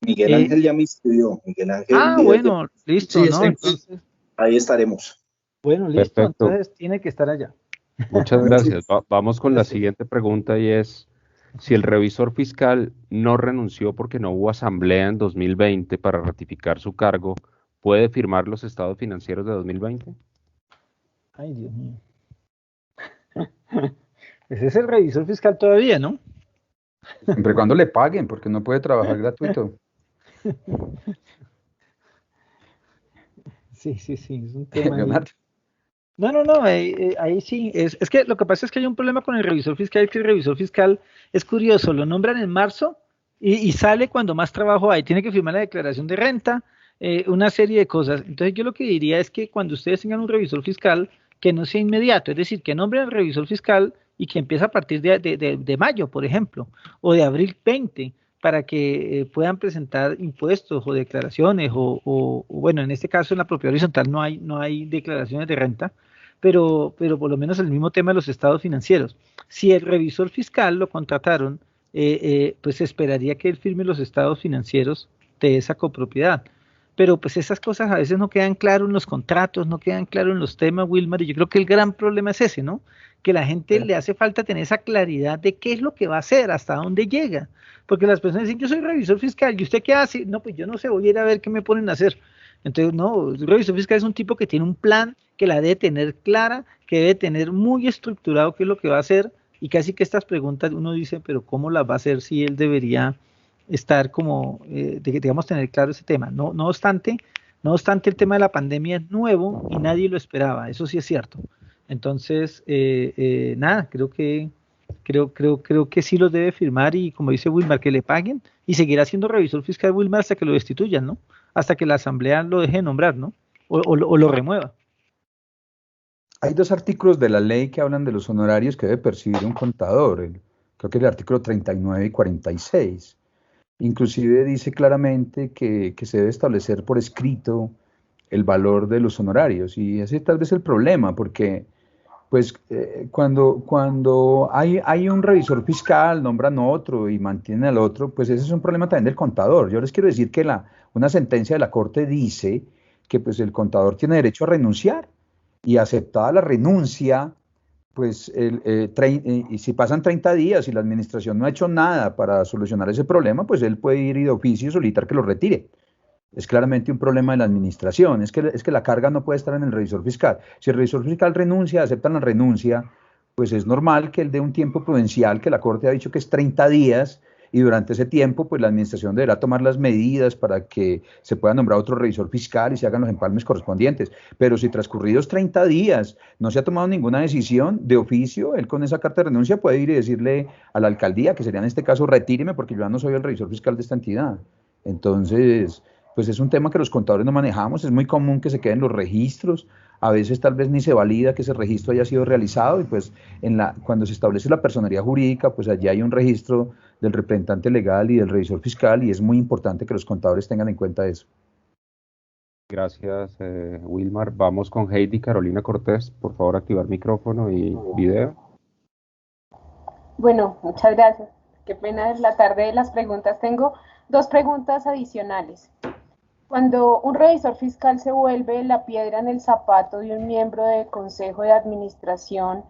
Miguel Ángel ya me escribió. Miguel Ángel. Bueno, listo, sí, ¿no? Entonces, ahí estaremos. Bueno, listo. Perfecto. Entonces tiene que estar allá. Muchas gracias. Vamos con la siguiente pregunta, y es: si el revisor fiscal no renunció porque no hubo asamblea en 2020 para ratificar su cargo, ¿puede firmar los estados financieros de 2020? Ay, Dios mío. Ese es el revisor fiscal todavía, ¿no? Siempre y cuando le paguen, porque no puede trabajar gratuito. Sí, es un tema. Leonardo. No, ahí sí, es que lo que pasa es que hay un problema con el revisor fiscal, que el revisor fiscal es curioso, lo nombran en marzo, y sale cuando más trabajo hay, tiene que firmar la declaración de renta, una serie de cosas. Entonces yo lo que diría es que cuando ustedes tengan un revisor fiscal, que no sea inmediato, es decir, que nombren al revisor fiscal y que empiece a partir de mayo, por ejemplo, o de abril 20, para que puedan presentar impuestos o declaraciones, o bueno, en este caso en la propiedad horizontal no hay declaraciones de renta, pero por lo menos el mismo tema de los estados financieros. Si el revisor fiscal lo contrataron, pues se esperaría que él firme los estados financieros de esa copropiedad. Pero pues esas cosas a veces no quedan claras en los contratos, no quedan claros en los temas, Wilmar, y yo creo que el gran problema es ese, ¿no? Que la gente le hace falta tener esa claridad de qué es lo que va a hacer, hasta dónde llega. Porque las personas dicen, yo soy revisor fiscal, ¿y usted qué hace? No, pues yo no sé, voy a ir a ver qué me ponen a hacer. Entonces, no, el revisor fiscal es un tipo que tiene un plan, que la debe tener clara, que debe tener muy estructurado qué es lo que va a hacer, y casi que estas preguntas uno dice, pero ¿cómo las va a hacer si él debería estar como, digamos, tener claro ese tema? No obstante, el tema de la pandemia es nuevo y nadie lo esperaba, eso sí es cierto. Entonces, nada, creo que sí los debe firmar y, como dice Wilmar, que le paguen y seguirá siendo revisor fiscal Wilmar hasta que lo destituyan, ¿no? Hasta que la asamblea lo deje de nombrar, ¿no? O lo remueva. Hay dos artículos de la ley que hablan de los honorarios que debe percibir un contador. Creo que es el artículo 39 y 46. Inclusive dice claramente que se debe establecer por escrito el valor de los honorarios. Y ese tal vez es el problema, porque pues cuando hay un revisor fiscal, nombran otro y mantienen al otro, pues ese es un problema también del contador. Yo les quiero decir que una sentencia de la Corte dice que pues el contador tiene derecho a renunciar, y aceptada la renuncia, pues y si pasan 30 días y la administración no ha hecho nada para solucionar ese problema, pues él puede ir y de oficio solicitar que lo retire. Es claramente un problema de la administración, es que la carga no puede estar en el revisor fiscal. Si el revisor fiscal renuncia, aceptan la renuncia, pues es normal que él dé un tiempo prudencial, que la Corte ha dicho que es 30 días, y durante ese tiempo, pues la administración deberá tomar las medidas para que se pueda nombrar otro revisor fiscal y se hagan los empalmes correspondientes. Pero si transcurridos 30 días no se ha tomado ninguna decisión de oficio, él con esa carta de renuncia puede ir y decirle a la alcaldía, que sería en este caso, retíreme porque yo ya no soy el revisor fiscal de esta entidad. Entonces, pues es un tema que los contadores no manejamos, es muy común que se queden los registros, a veces tal vez ni se valida que ese registro haya sido realizado, y pues cuando se establece la personería jurídica, pues allí hay un registro del representante legal y del revisor fiscal, y es muy importante que los contadores tengan en cuenta eso. Gracias, Wilmar. Vamos con Heidi Carolina Cortés. Por favor, activar micrófono y video. Bueno, muchas gracias. Qué pena, es la tarde de las preguntas. Tengo dos preguntas adicionales. Cuando un revisor fiscal se vuelve la piedra en el zapato de un miembro del consejo de administración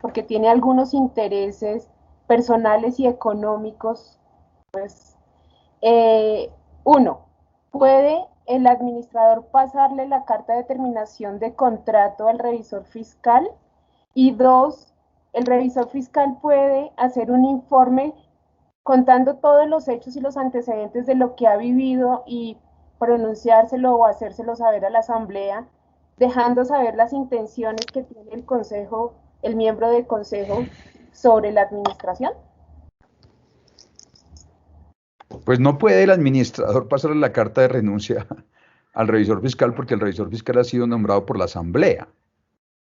porque tiene algunos intereses personales y económicos, pues, uno, ¿puede el administrador pasarle la carta de terminación de contrato al revisor fiscal? Y dos, ¿el revisor fiscal puede hacer un informe contando todos los hechos y los antecedentes de lo que ha vivido y pronunciárselo o hacérselo saber a la asamblea, dejando saber las intenciones que tiene el consejo, el miembro del consejo, sobre la administración? Pues no puede el administrador pasarle la carta de renuncia al revisor fiscal, porque el revisor fiscal ha sido nombrado por la asamblea.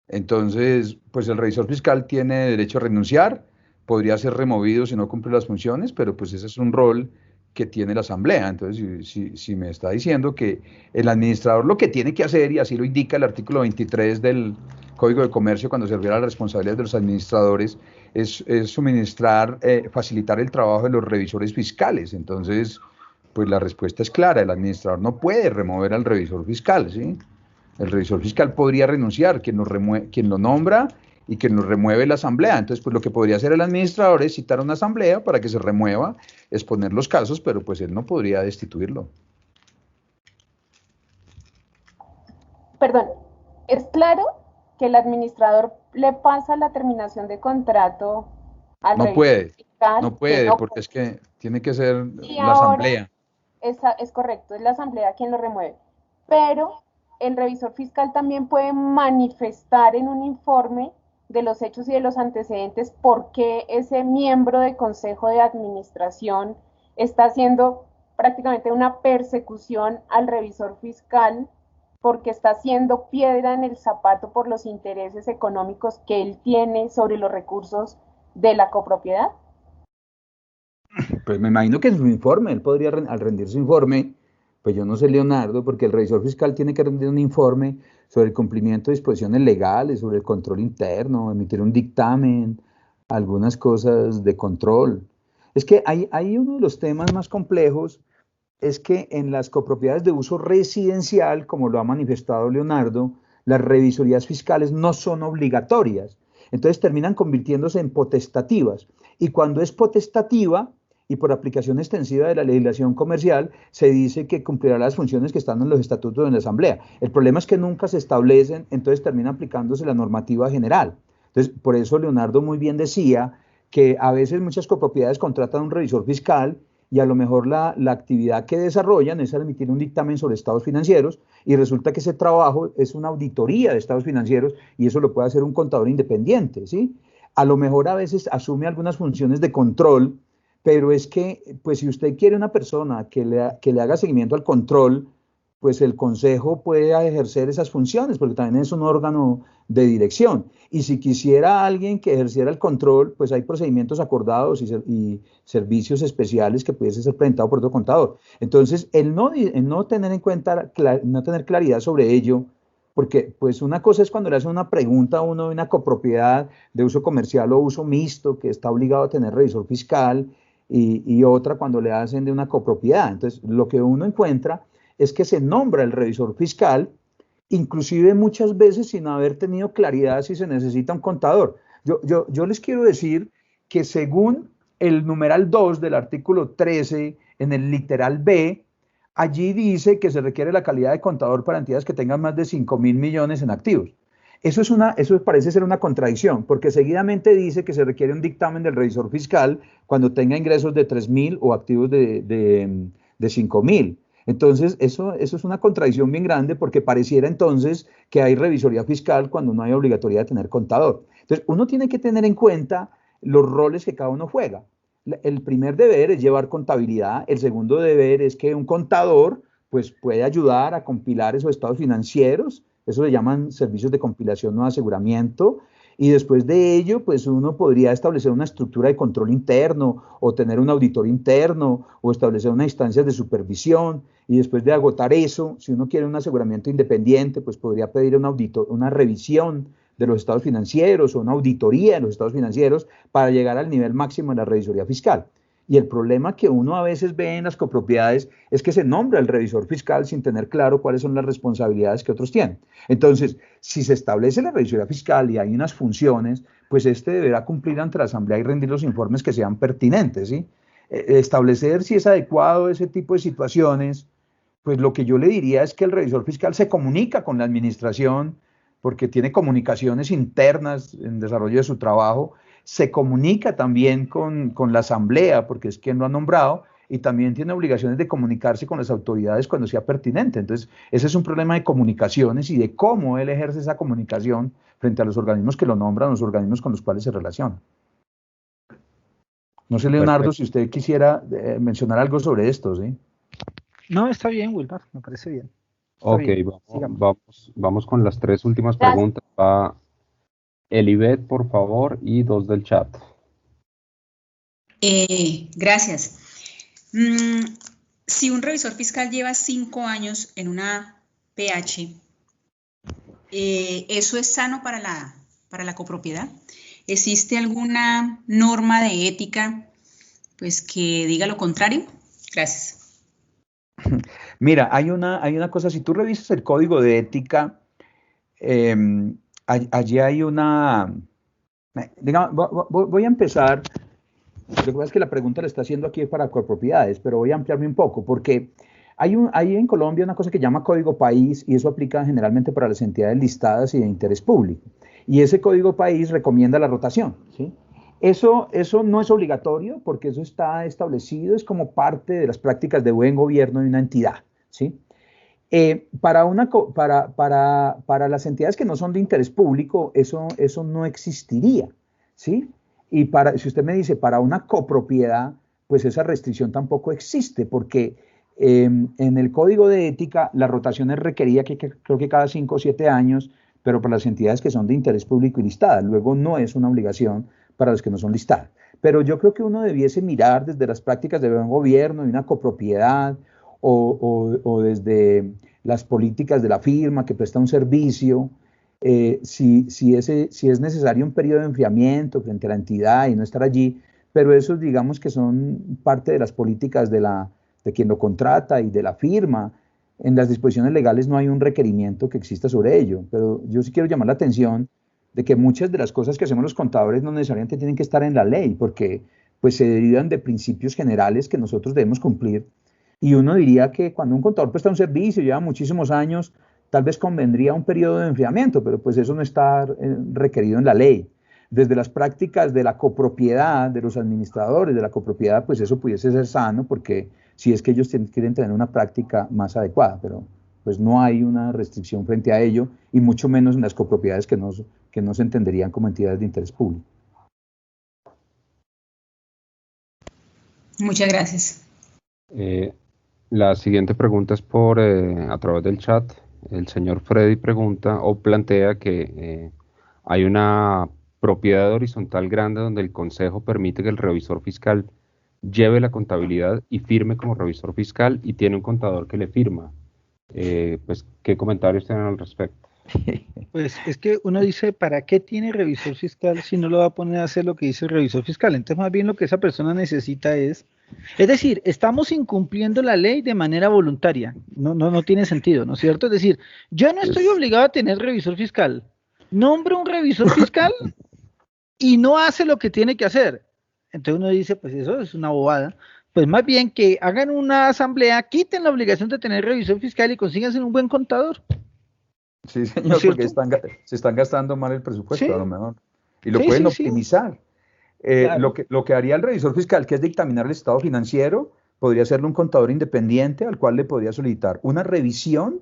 Entonces, pues el revisor fiscal tiene derecho a renunciar, podría ser removido si no cumple las funciones, pero pues ese es un rol que tiene la asamblea. Entonces, si me está diciendo que el administrador lo que tiene que hacer, y así lo indica el artículo 23 del Código de Comercio cuando se refiere a las responsabilidades de los administradores, es suministrar, facilitar el trabajo de los revisores fiscales. Entonces, pues la respuesta es clara: el administrador no puede remover al revisor fiscal, ¿sí? El revisor fiscal podría renunciar, quien lo nombra y quien lo remueve la asamblea. Entonces, pues lo que podría hacer el administrador es citar a una asamblea para que se remueva, exponer los casos, pero pues él no podría destituirlo. Perdón, ¿es claro que el administrador le pasa la terminación de contrato al revisor fiscal? No puede, porque es que tiene que ser la asamblea. Es correcto, es la asamblea quien lo remueve. Pero el revisor fiscal también puede manifestar en un informe de los hechos y de los antecedentes por qué ese miembro del consejo de administración está haciendo prácticamente una persecución al revisor fiscal porque está haciendo piedra en el zapato por los intereses económicos que él tiene sobre los recursos de la copropiedad? Pues me imagino que en su informe, él podría, al rendir su informe, pues yo no sé, Leonardo, porque el revisor fiscal tiene que rendir un informe sobre el cumplimiento de disposiciones legales, sobre el control interno, emitir un dictamen, algunas cosas de control. Es que hay uno de los temas más complejos, es que en las copropiedades de uso residencial, como lo ha manifestado Leonardo, las revisorías fiscales no son obligatorias. Entonces terminan convirtiéndose en potestativas. Y cuando es potestativa, y por aplicación extensiva de la legislación comercial, se dice que cumplirá las funciones que están en los estatutos de la Asamblea. El problema es que nunca se establecen, entonces termina aplicándose la normativa general. Entonces, por eso Leonardo muy bien decía que a veces muchas copropiedades contratan un revisor fiscal y a lo mejor la actividad que desarrollan es emitir un dictamen sobre estados financieros y resulta que ese trabajo es una auditoría de estados financieros y eso lo puede hacer un contador independiente, ¿sí? A lo mejor a veces asume algunas funciones de control, pero es que, pues si usted quiere una persona que le haga seguimiento al control, pues el consejo puede ejercer esas funciones, porque también es un órgano de dirección. Y si quisiera alguien que ejerciera el control, pues hay procedimientos acordados y servicios especiales que pudiese ser presentado por otro contador. Entonces, el no tener en cuenta, no tener claridad sobre ello, porque pues una cosa es cuando le hacen una pregunta a uno de una copropiedad de uso comercial o uso mixto, que está obligado a tener revisor fiscal, y otra cuando le hacen de una copropiedad. Entonces, lo que uno encuentra es que se nombra el revisor fiscal, inclusive muchas veces sin haber tenido claridad si se necesita un contador. Yo les quiero decir que según el numeral 2 del artículo 13, en el literal B, allí dice que se requiere la calidad de contador para entidades que tengan más de 5.000 millones en activos. Eso parece ser una contradicción, porque seguidamente dice que se requiere un dictamen del revisor fiscal cuando tenga ingresos de 3.000 o activos de 5.000. Entonces, eso es una contradicción bien grande porque pareciera entonces que hay revisoría fiscal cuando no hay obligatoriedad de tener contador. Entonces, uno tiene que tener en cuenta los roles que cada uno juega. El primer deber es llevar contabilidad, el segundo deber es que un contador pues, puede ayudar a compilar esos estados financieros, eso se llaman servicios de compilación o aseguramiento, y después de ello, pues uno podría establecer una estructura de control interno, o tener un auditor interno, o establecer unas instancias de supervisión, y después de agotar eso, si uno quiere un aseguramiento independiente, pues podría pedir una revisión de los estados financieros, o una auditoría de los estados financieros, para llegar al nivel máximo de la revisoría fiscal. Y el problema que uno a veces ve en las copropiedades es que se nombra el revisor fiscal sin tener claro cuáles son las responsabilidades que otros tienen. Entonces, si se establece la revisoría fiscal y hay unas funciones, pues deberá cumplir ante la Asamblea y rendir los informes que sean pertinentes, ¿sí? Establecer si es adecuado ese tipo de situaciones, pues lo que yo le diría es que el revisor fiscal se comunica con la administración, porque tiene comunicaciones internas en desarrollo de su trabajo, se comunica también con la Asamblea, porque es quien lo ha nombrado, y también tiene obligaciones de comunicarse con las autoridades cuando sea pertinente. Entonces, ese es un problema de comunicaciones y de cómo él ejerce esa comunicación frente a los organismos que lo nombran, los organismos con los cuales se relaciona. No sé, Leonardo, perfecto, si usted quisiera mencionar algo sobre esto, ¿sí? No, está bien, Wilmar, me parece bien. Está ok, bien. Vamos con las 3 últimas preguntas. Va Elibet, por favor, y 2 del chat. Gracias. Si un revisor fiscal lleva 5 años en una PH, ¿eso es sano para la copropiedad? ¿Existe alguna norma de ética pues, que diga lo contrario? Gracias. Mira, hay una cosa, si tú revisas el código de ética, allí hay una, digamos, voy a empezar, lo que pasa es que la pregunta la está haciendo aquí para copropiedades, pero voy a ampliarme un poco, porque hay en Colombia una cosa que se llama código país, y eso aplica generalmente para las entidades listadas y de interés público, y ese código país recomienda la rotación, ¿sí? Eso no es obligatorio, porque eso está establecido, es como parte de las prácticas de buen gobierno de una entidad, ¿sí? Para las entidades que no son de interés público, eso no existiría, ¿sí? Y si usted me dice, para una copropiedad, pues esa restricción tampoco existe, porque en el Código de Ética la rotación es requerida creo que cada 5 o 7 años, pero para las entidades que son de interés público y listadas. Luego no es una obligación para los que no son listadas. Pero yo creo que uno debiese mirar desde las prácticas de buen gobierno, de una copropiedad, o desde las políticas de la firma que presta un servicio, si es necesario un periodo de enfriamiento frente a la entidad y no estar allí, pero esos digamos que son parte de las políticas de quien lo contrata y de la firma. En las disposiciones legales no hay un requerimiento que exista sobre ello, pero yo sí quiero llamar la atención de que muchas de las cosas que hacemos los contadores no necesariamente tienen que estar en la ley, porque pues se derivan de principios generales que nosotros debemos cumplir. Y uno diría que cuando un contador presta un servicio, lleva muchísimos años, tal vez convendría un periodo de enfriamiento, pero pues eso no está requerido en la ley. Desde las prácticas de la copropiedad, de los administradores de la copropiedad, pues eso pudiese ser sano, porque si es que ellos quieren tener una práctica más adecuada, pero pues no hay una restricción frente a ello, y mucho menos en las copropiedades que no se entenderían como entidades de interés público. Muchas gracias. La siguiente pregunta es a través del chat. El señor Freddy pregunta o plantea que hay una propiedad horizontal grande donde el consejo permite que el revisor fiscal lleve la contabilidad y firme como revisor fiscal y tiene un contador que le firma. Pues, ¿qué comentarios tienen al respecto? Pues es que uno dice, ¿para qué tiene revisor fiscal si no lo va a poner a hacer lo que dice el revisor fiscal? Entonces, más bien lo que esa persona necesita es decir, estamos incumpliendo la ley de manera voluntaria. No tiene sentido, ¿no es cierto? Es decir, yo no estoy obligado a tener revisor fiscal. Nombro un revisor fiscal y no hace lo que tiene que hacer. Entonces uno dice, pues eso es una bobada. Pues más bien que hagan una asamblea, quiten la obligación de tener revisor fiscal y consíganse un buen contador. Sí, señor, porque se están gastando mal el presupuesto, ¿Sí? A lo mejor. Y lo pueden optimizar. Claro. Lo que haría el revisor fiscal, que es dictaminar el estado financiero, podría serle un contador independiente al cual le podría solicitar una revisión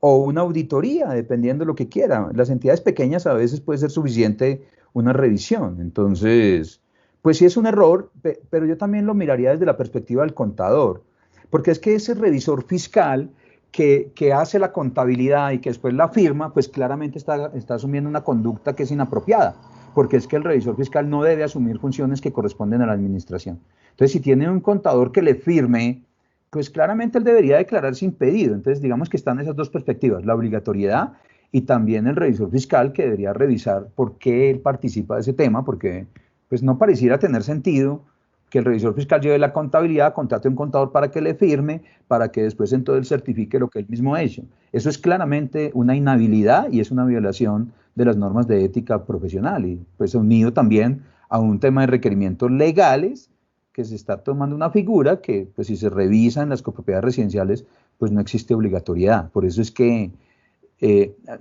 o una auditoría, dependiendo de lo que quiera. Las entidades pequeñas a veces puede ser suficiente una revisión. Entonces, pues sí es un error, pero yo también lo miraría desde la perspectiva del contador, porque es que ese revisor fiscal que hace la contabilidad y que después la firma, pues claramente está asumiendo una conducta que es inapropiada, porque es que el revisor fiscal no debe asumir funciones que corresponden a la administración. Entonces, si tiene un contador que le firme, pues claramente él debería declararse impedido. Entonces, digamos que están esas dos perspectivas, la obligatoriedad y también el revisor fiscal que debería revisar por qué él participa de ese tema, porque pues no pareciera tener sentido que el revisor fiscal lleve la contabilidad, contrate a un contador para que le firme, para que después entonces él certifique lo que él mismo ha hecho. Eso es claramente una inhabilidad y es una violación de las normas de ética profesional, y pues unido también a un tema de requerimientos legales, que se está tomando una figura que pues si se revisa en las copropiedades residenciales, pues no existe obligatoriedad. Por eso es que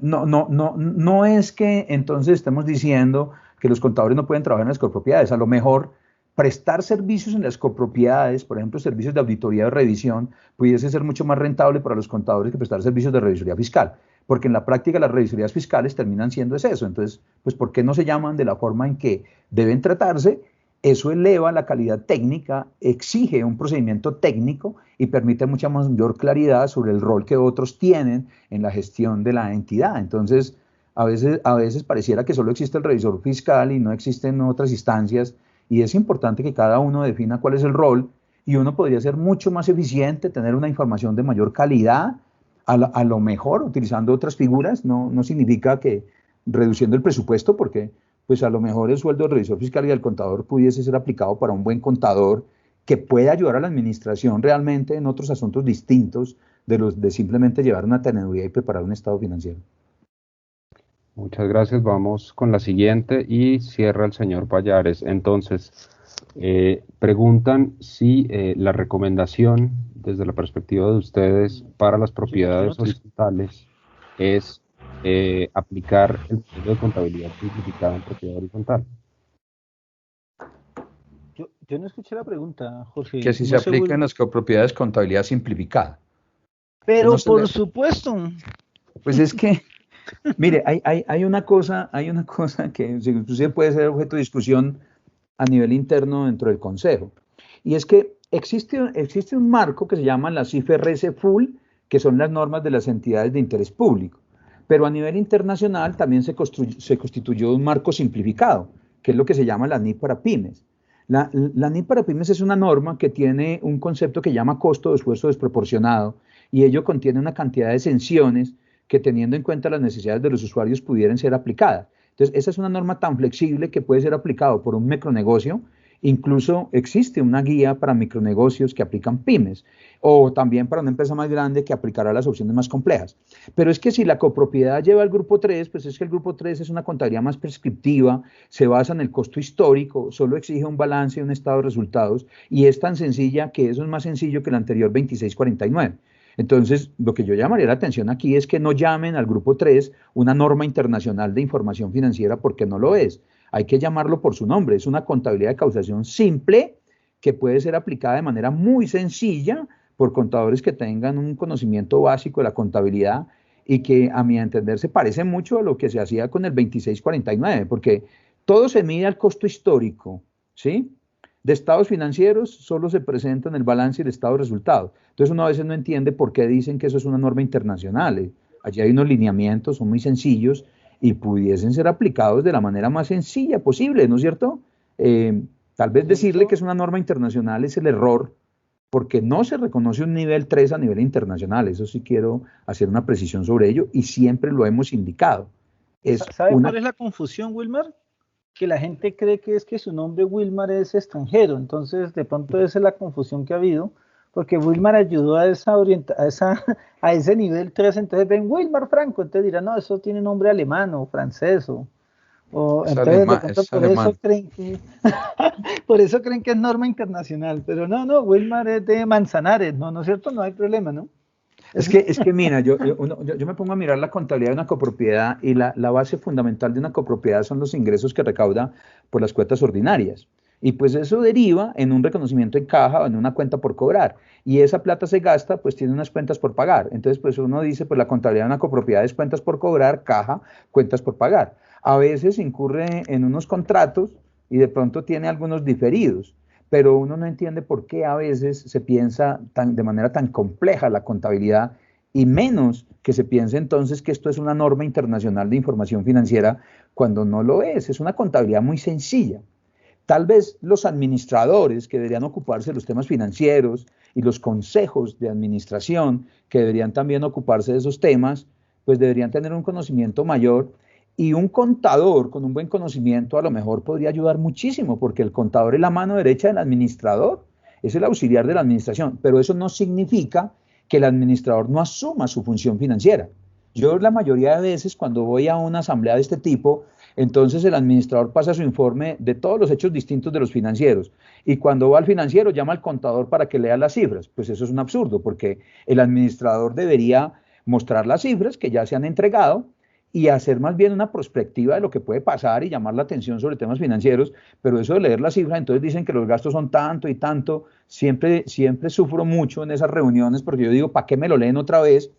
no es que entonces estemos diciendo que los contadores no pueden trabajar en las copropiedades. A lo mejor prestar servicios en las copropiedades, por ejemplo, servicios de auditoría o revisión, pudiese ser mucho más rentable para los contadores que prestar servicios de revisoría fiscal, porque en la práctica las revisorías fiscales terminan siendo eso. Entonces, pues, ¿por qué no se llaman de la forma en que deben tratarse? Eso eleva la calidad técnica, exige un procedimiento técnico y permite mucha mayor claridad sobre el rol que otros tienen en la gestión de la entidad. Entonces, a veces pareciera que solo existe el revisor fiscal y no existen otras instancias, y es importante que cada uno defina cuál es el rol, y uno podría ser mucho más eficiente, tener una información de mayor calidad, a lo mejor utilizando otras figuras. No significa que reduciendo el presupuesto, porque pues a lo mejor el sueldo del revisor fiscal y del contador pudiese ser aplicado para un buen contador que pueda ayudar a la administración realmente en otros asuntos distintos de los de simplemente llevar una teneduría y preparar un estado financiero. Muchas gracias. Vamos con la siguiente y cierra el señor Pallares. Entonces, preguntan si la recomendación desde la perspectiva de ustedes para las propiedades horizontales es aplicar el modelo de contabilidad simplificada en propiedad horizontal. Yo no escuché la pregunta, Jorge. Que si se aplica en las copropiedades contabilidad simplificada. Pero no por supuesto. Pues es que mire, hay una cosa que inclusive puede ser objeto de discusión a nivel interno dentro del Consejo, y es que existe un marco que se llama las IFRS Full, que son las normas de las entidades de interés público, pero a nivel internacional también se constituyó un marco simplificado, que es lo que se llama la NIP para pymes. La NIP para pymes es una norma que tiene un concepto que llama costo de esfuerzo desproporcionado, y ello contiene una cantidad de exenciones que, teniendo en cuenta las necesidades de los usuarios, pudieran ser aplicadas. Entonces, esa es una norma tan flexible que puede ser aplicado por un micronegocio. Incluso existe una guía para micronegocios que aplican pymes, o también para una empresa más grande que aplicará las opciones más complejas. Pero es que si la copropiedad lleva al grupo 3, pues es que el grupo 3 es una contabilidad más prescriptiva, se basa en el costo histórico, solo exige un balance y un estado de resultados, y es tan sencilla que eso es más sencillo que el anterior 2649. Entonces, lo que yo llamaría la atención aquí es que no llamen al grupo 3 una norma internacional de información financiera, porque no lo es. Hay que llamarlo por su nombre. Es una contabilidad de causación simple que puede ser aplicada de manera muy sencilla por contadores que tengan un conocimiento básico de la contabilidad, y que, a mi entender, se parece mucho a lo que se hacía con el 2649, porque todo se mide al costo histórico, ¿sí? De estados financieros solo se presenta en el balance y el estado de resultados. Entonces uno a veces no entiende por qué dicen que eso es una norma internacional. Allí hay unos lineamientos, son muy sencillos y pudiesen ser aplicados de la manera más sencilla posible, ¿no es cierto? Tal vez decirle que es una norma internacional es el error, porque no se reconoce un nivel 3 a nivel internacional. Eso sí quiero hacer una precisión sobre ello, y siempre lo hemos indicado. ¿Sabe cuál es la confusión, Wilmar? Que la gente cree que es que su nombre Wilmar es extranjero, entonces de pronto esa es la confusión que ha habido, porque Wilmar ayudó a ese nivel 3, entonces ven Wilmar Franco, entonces dirán, no, eso tiene nombre alemán o francés, entonces por eso creen que por eso creen que es norma internacional, pero no, Wilmar es de Manzanares, no es cierto, no hay problema, ¿no? Es que mira, yo me pongo a mirar la contabilidad de una copropiedad, y la base fundamental de una copropiedad son los ingresos que recauda por las cuotas ordinarias. Y pues eso deriva en un reconocimiento en caja o en una cuenta por cobrar. Y esa plata se gasta, pues tiene unas cuentas por pagar. Entonces, pues uno dice, pues la contabilidad de una copropiedad es cuentas por cobrar, caja, cuentas por pagar. A veces incurre en unos contratos y de pronto tiene algunos diferidos, pero uno no entiende por qué a veces se piensa de manera tan compleja la contabilidad, y menos que se piense entonces que esto es una norma internacional de información financiera, cuando no lo es una contabilidad muy sencilla. Tal vez los administradores que deberían ocuparse de los temas financieros, y los consejos de administración que deberían también ocuparse de esos temas, pues deberían tener un conocimiento mayor. Y un contador con un buen conocimiento a lo mejor podría ayudar muchísimo, porque el contador es la mano derecha del administrador, es el auxiliar de la administración, pero eso no significa que el administrador no asuma su función financiera. Yo la mayoría de veces cuando voy a una asamblea de este tipo, entonces el administrador pasa su informe de todos los hechos distintos de los financieros, y cuando va al financiero llama al contador para que lea las cifras. Pues eso es un absurdo, porque el administrador debería mostrar las cifras que ya se han entregado, y hacer más bien una prospectiva de lo que puede pasar y llamar la atención sobre temas financieros. Pero eso de leer las cifras, entonces dicen que los gastos son tanto y tanto, siempre sufro mucho en esas reuniones, porque yo digo, ¿para qué me lo leen otra vez?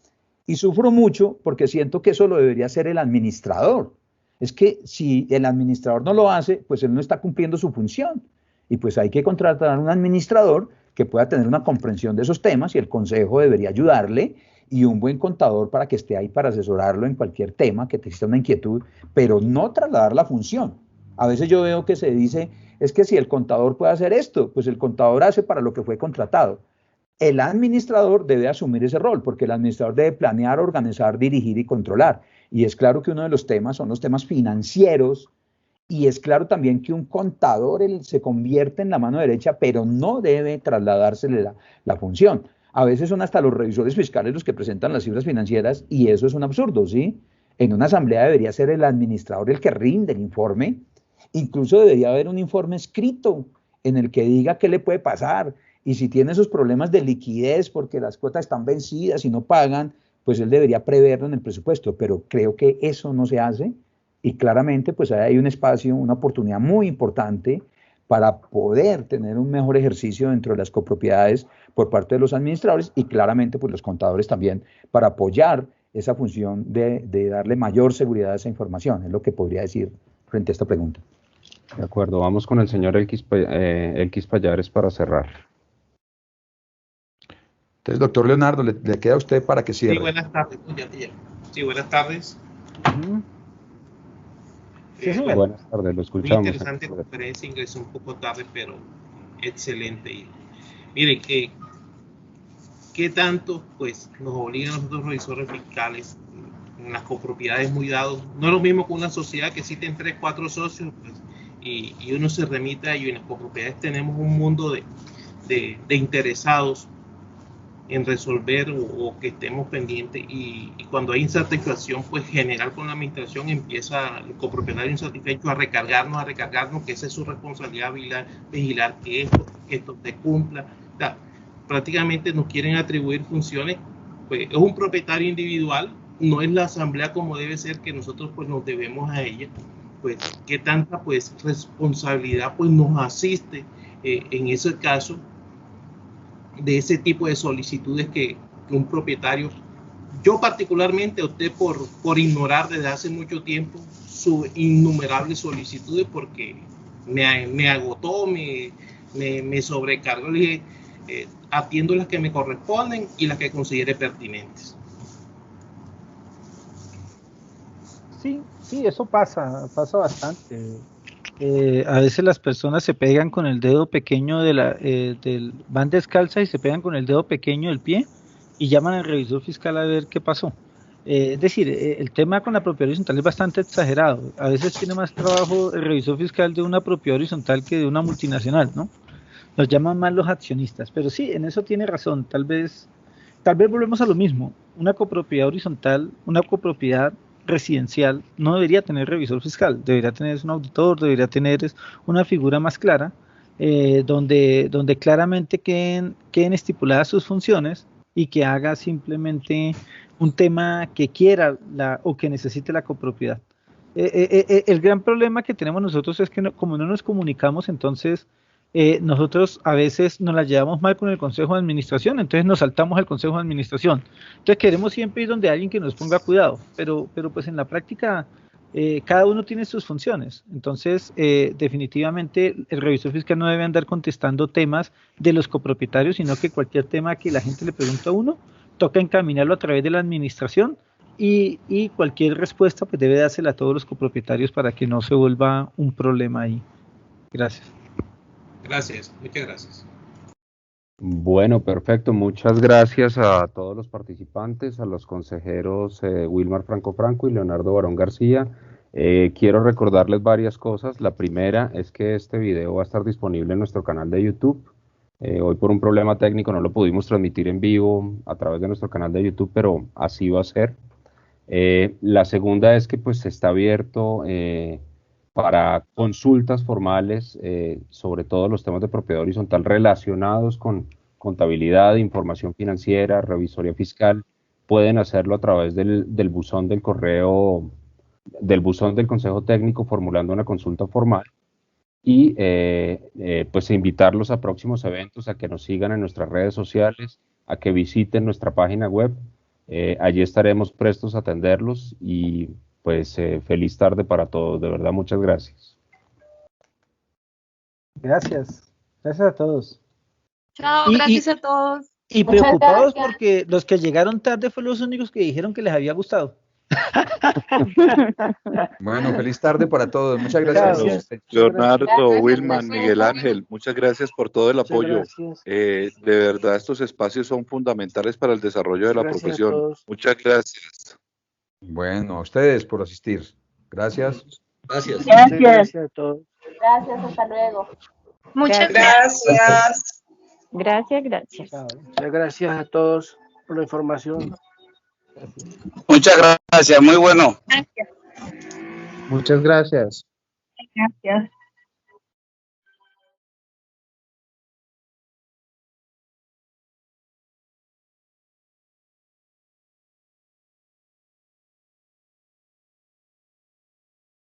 Y sufro mucho porque siento que eso lo debería hacer el administrador. Es que si el administrador no lo hace, pues él no está cumpliendo su función, y pues hay que contratar a un administrador que pueda tener una comprensión de esos temas, y el consejo debería ayudarle, y un buen contador para que esté ahí para asesorarlo en cualquier tema que te exista una inquietud, pero no trasladar la función. A veces yo veo que se dice, es que si el contador puede hacer esto, pues el contador hace para lo que fue contratado. El administrador debe asumir ese rol, porque el administrador debe planear, organizar, dirigir y controlar. Y es claro que uno de los temas son los temas financieros, y es claro también que un contador se convierte en la mano derecha, pero no debe trasladársele la función. A veces son hasta los revisores fiscales los que presentan las cifras financieras, y eso es un absurdo, ¿sí? En una asamblea debería ser el administrador el que rinde el informe. Incluso debería haber un informe escrito en el que diga qué le puede pasar, y si tiene esos problemas de liquidez porque las cuotas están vencidas y no pagan, pues él debería preverlo en el presupuesto. Pero creo que eso no se hace, y claramente pues hay un espacio, una oportunidad muy importante para poder tener un mejor ejercicio dentro de las copropiedades por parte de los administradores, y claramente pues los contadores también, para apoyar esa función de darle mayor seguridad a esa información. Es lo que podría decir frente a esta pregunta. De acuerdo, vamos con el señor Elkis Pallares para cerrar. Entonces, doctor Leonardo, le queda a usted para que cierre. Sí, buenas tardes. Sí, buenas tardes. Bueno, buenas tardes, lo escuchamos. Muy interesante conferencia, ingresé un poco tarde, pero excelente. Y, mire, ¿qué tanto pues nos obligan a nosotros revisores fiscales en las copropiedades muy dados? No es lo mismo que una sociedad que existen 3, 4 socios, pues, y uno se remite a ello. En las copropiedades tenemos un mundo de interesados en resolver o que estemos pendientes, y cuando hay insatisfacción pues general con la administración, empieza el copropietario insatisfecho a recargarnos, que esa es su responsabilidad, vigilar que esto se cumpla. O sea, prácticamente nos quieren atribuir funciones, pues es un propietario individual, no es la asamblea como debe ser, que nosotros pues nos debemos a ella. Pues qué tanta pues responsabilidad pues nos asiste en ese caso de ese tipo de solicitudes que un propietario, yo particularmente opté por ignorar desde hace mucho tiempo sus innumerables solicitudes, porque me agotó, me sobrecargó. Le dije, atiendo las que me corresponden y las que considere pertinentes. Sí, eso pasa bastante. A veces las personas se pegan con el dedo pequeño van descalzas y se pegan con el dedo pequeño del pie y llaman al revisor fiscal a ver qué pasó. Es decir, el tema con la propiedad horizontal es bastante exagerado. A veces tiene más trabajo el revisor fiscal de una propiedad horizontal que de una multinacional, ¿no? Los llaman más los accionistas, pero sí, en eso tiene razón. Tal vez volvemos a lo mismo. Una copropiedad horizontal, una copropiedad residencial no debería tener revisor fiscal, debería tener un auditor, debería tener una figura más clara, donde claramente queden estipuladas sus funciones y que haga simplemente un tema que quiera o que necesite la copropiedad. El gran problema que tenemos nosotros es que como no nos comunicamos, entonces nosotros a veces nos la llevamos mal con el Consejo de Administración, entonces nos saltamos al Consejo de Administración. Entonces queremos siempre ir donde alguien que nos ponga cuidado, pero pues en la práctica cada uno tiene sus funciones. Entonces definitivamente el revisor fiscal no debe andar contestando temas de los copropietarios, sino que cualquier tema que la gente le pregunta a uno, toca encaminarlo a través de la administración, y cualquier respuesta pues debe dársela a todos los copropietarios para que no se vuelva un problema ahí. Gracias. Gracias, muchas gracias. Bueno, perfecto. Muchas gracias a todos los participantes, a los consejeros Wilmar Franco y Leonardo Barón García. Quiero recordarles varias cosas. La primera es que este video va a estar disponible en nuestro canal de YouTube. Hoy por un problema técnico no lo pudimos transmitir en vivo a través de nuestro canal de YouTube, pero así va a ser. La segunda es que pues está abierto para consultas formales sobre todo los temas de propiedad horizontal relacionados con contabilidad, información financiera, revisoría fiscal. Pueden hacerlo a través del buzón del correo, del buzón del Consejo Técnico, formulando una consulta formal, y pues invitarlos a próximos eventos, a que nos sigan en nuestras redes sociales, a que visiten nuestra página web. Allí estaremos prestos a atenderlos, y pues feliz tarde para todos, de verdad, muchas gracias. Gracias a todos. Chao, gracias a todos. Y preocupados porque los que llegaron tarde fueron los únicos que dijeron que les había gustado. Bueno, feliz tarde para todos. Muchas gracias. Leonardo, Wilman, Miguel Ángel, muchas gracias por todo el apoyo. De verdad, estos espacios son fundamentales para el desarrollo de la profesión. Muchas gracias. Bueno, a ustedes por asistir. Gracias. Gracias. Gracias a todos. Gracias, hasta luego. Muchas gracias. Gracias. Muchas gracias a todos por la información. Muchas gracias, muy bueno. Gracias. Muchas gracias. Gracias.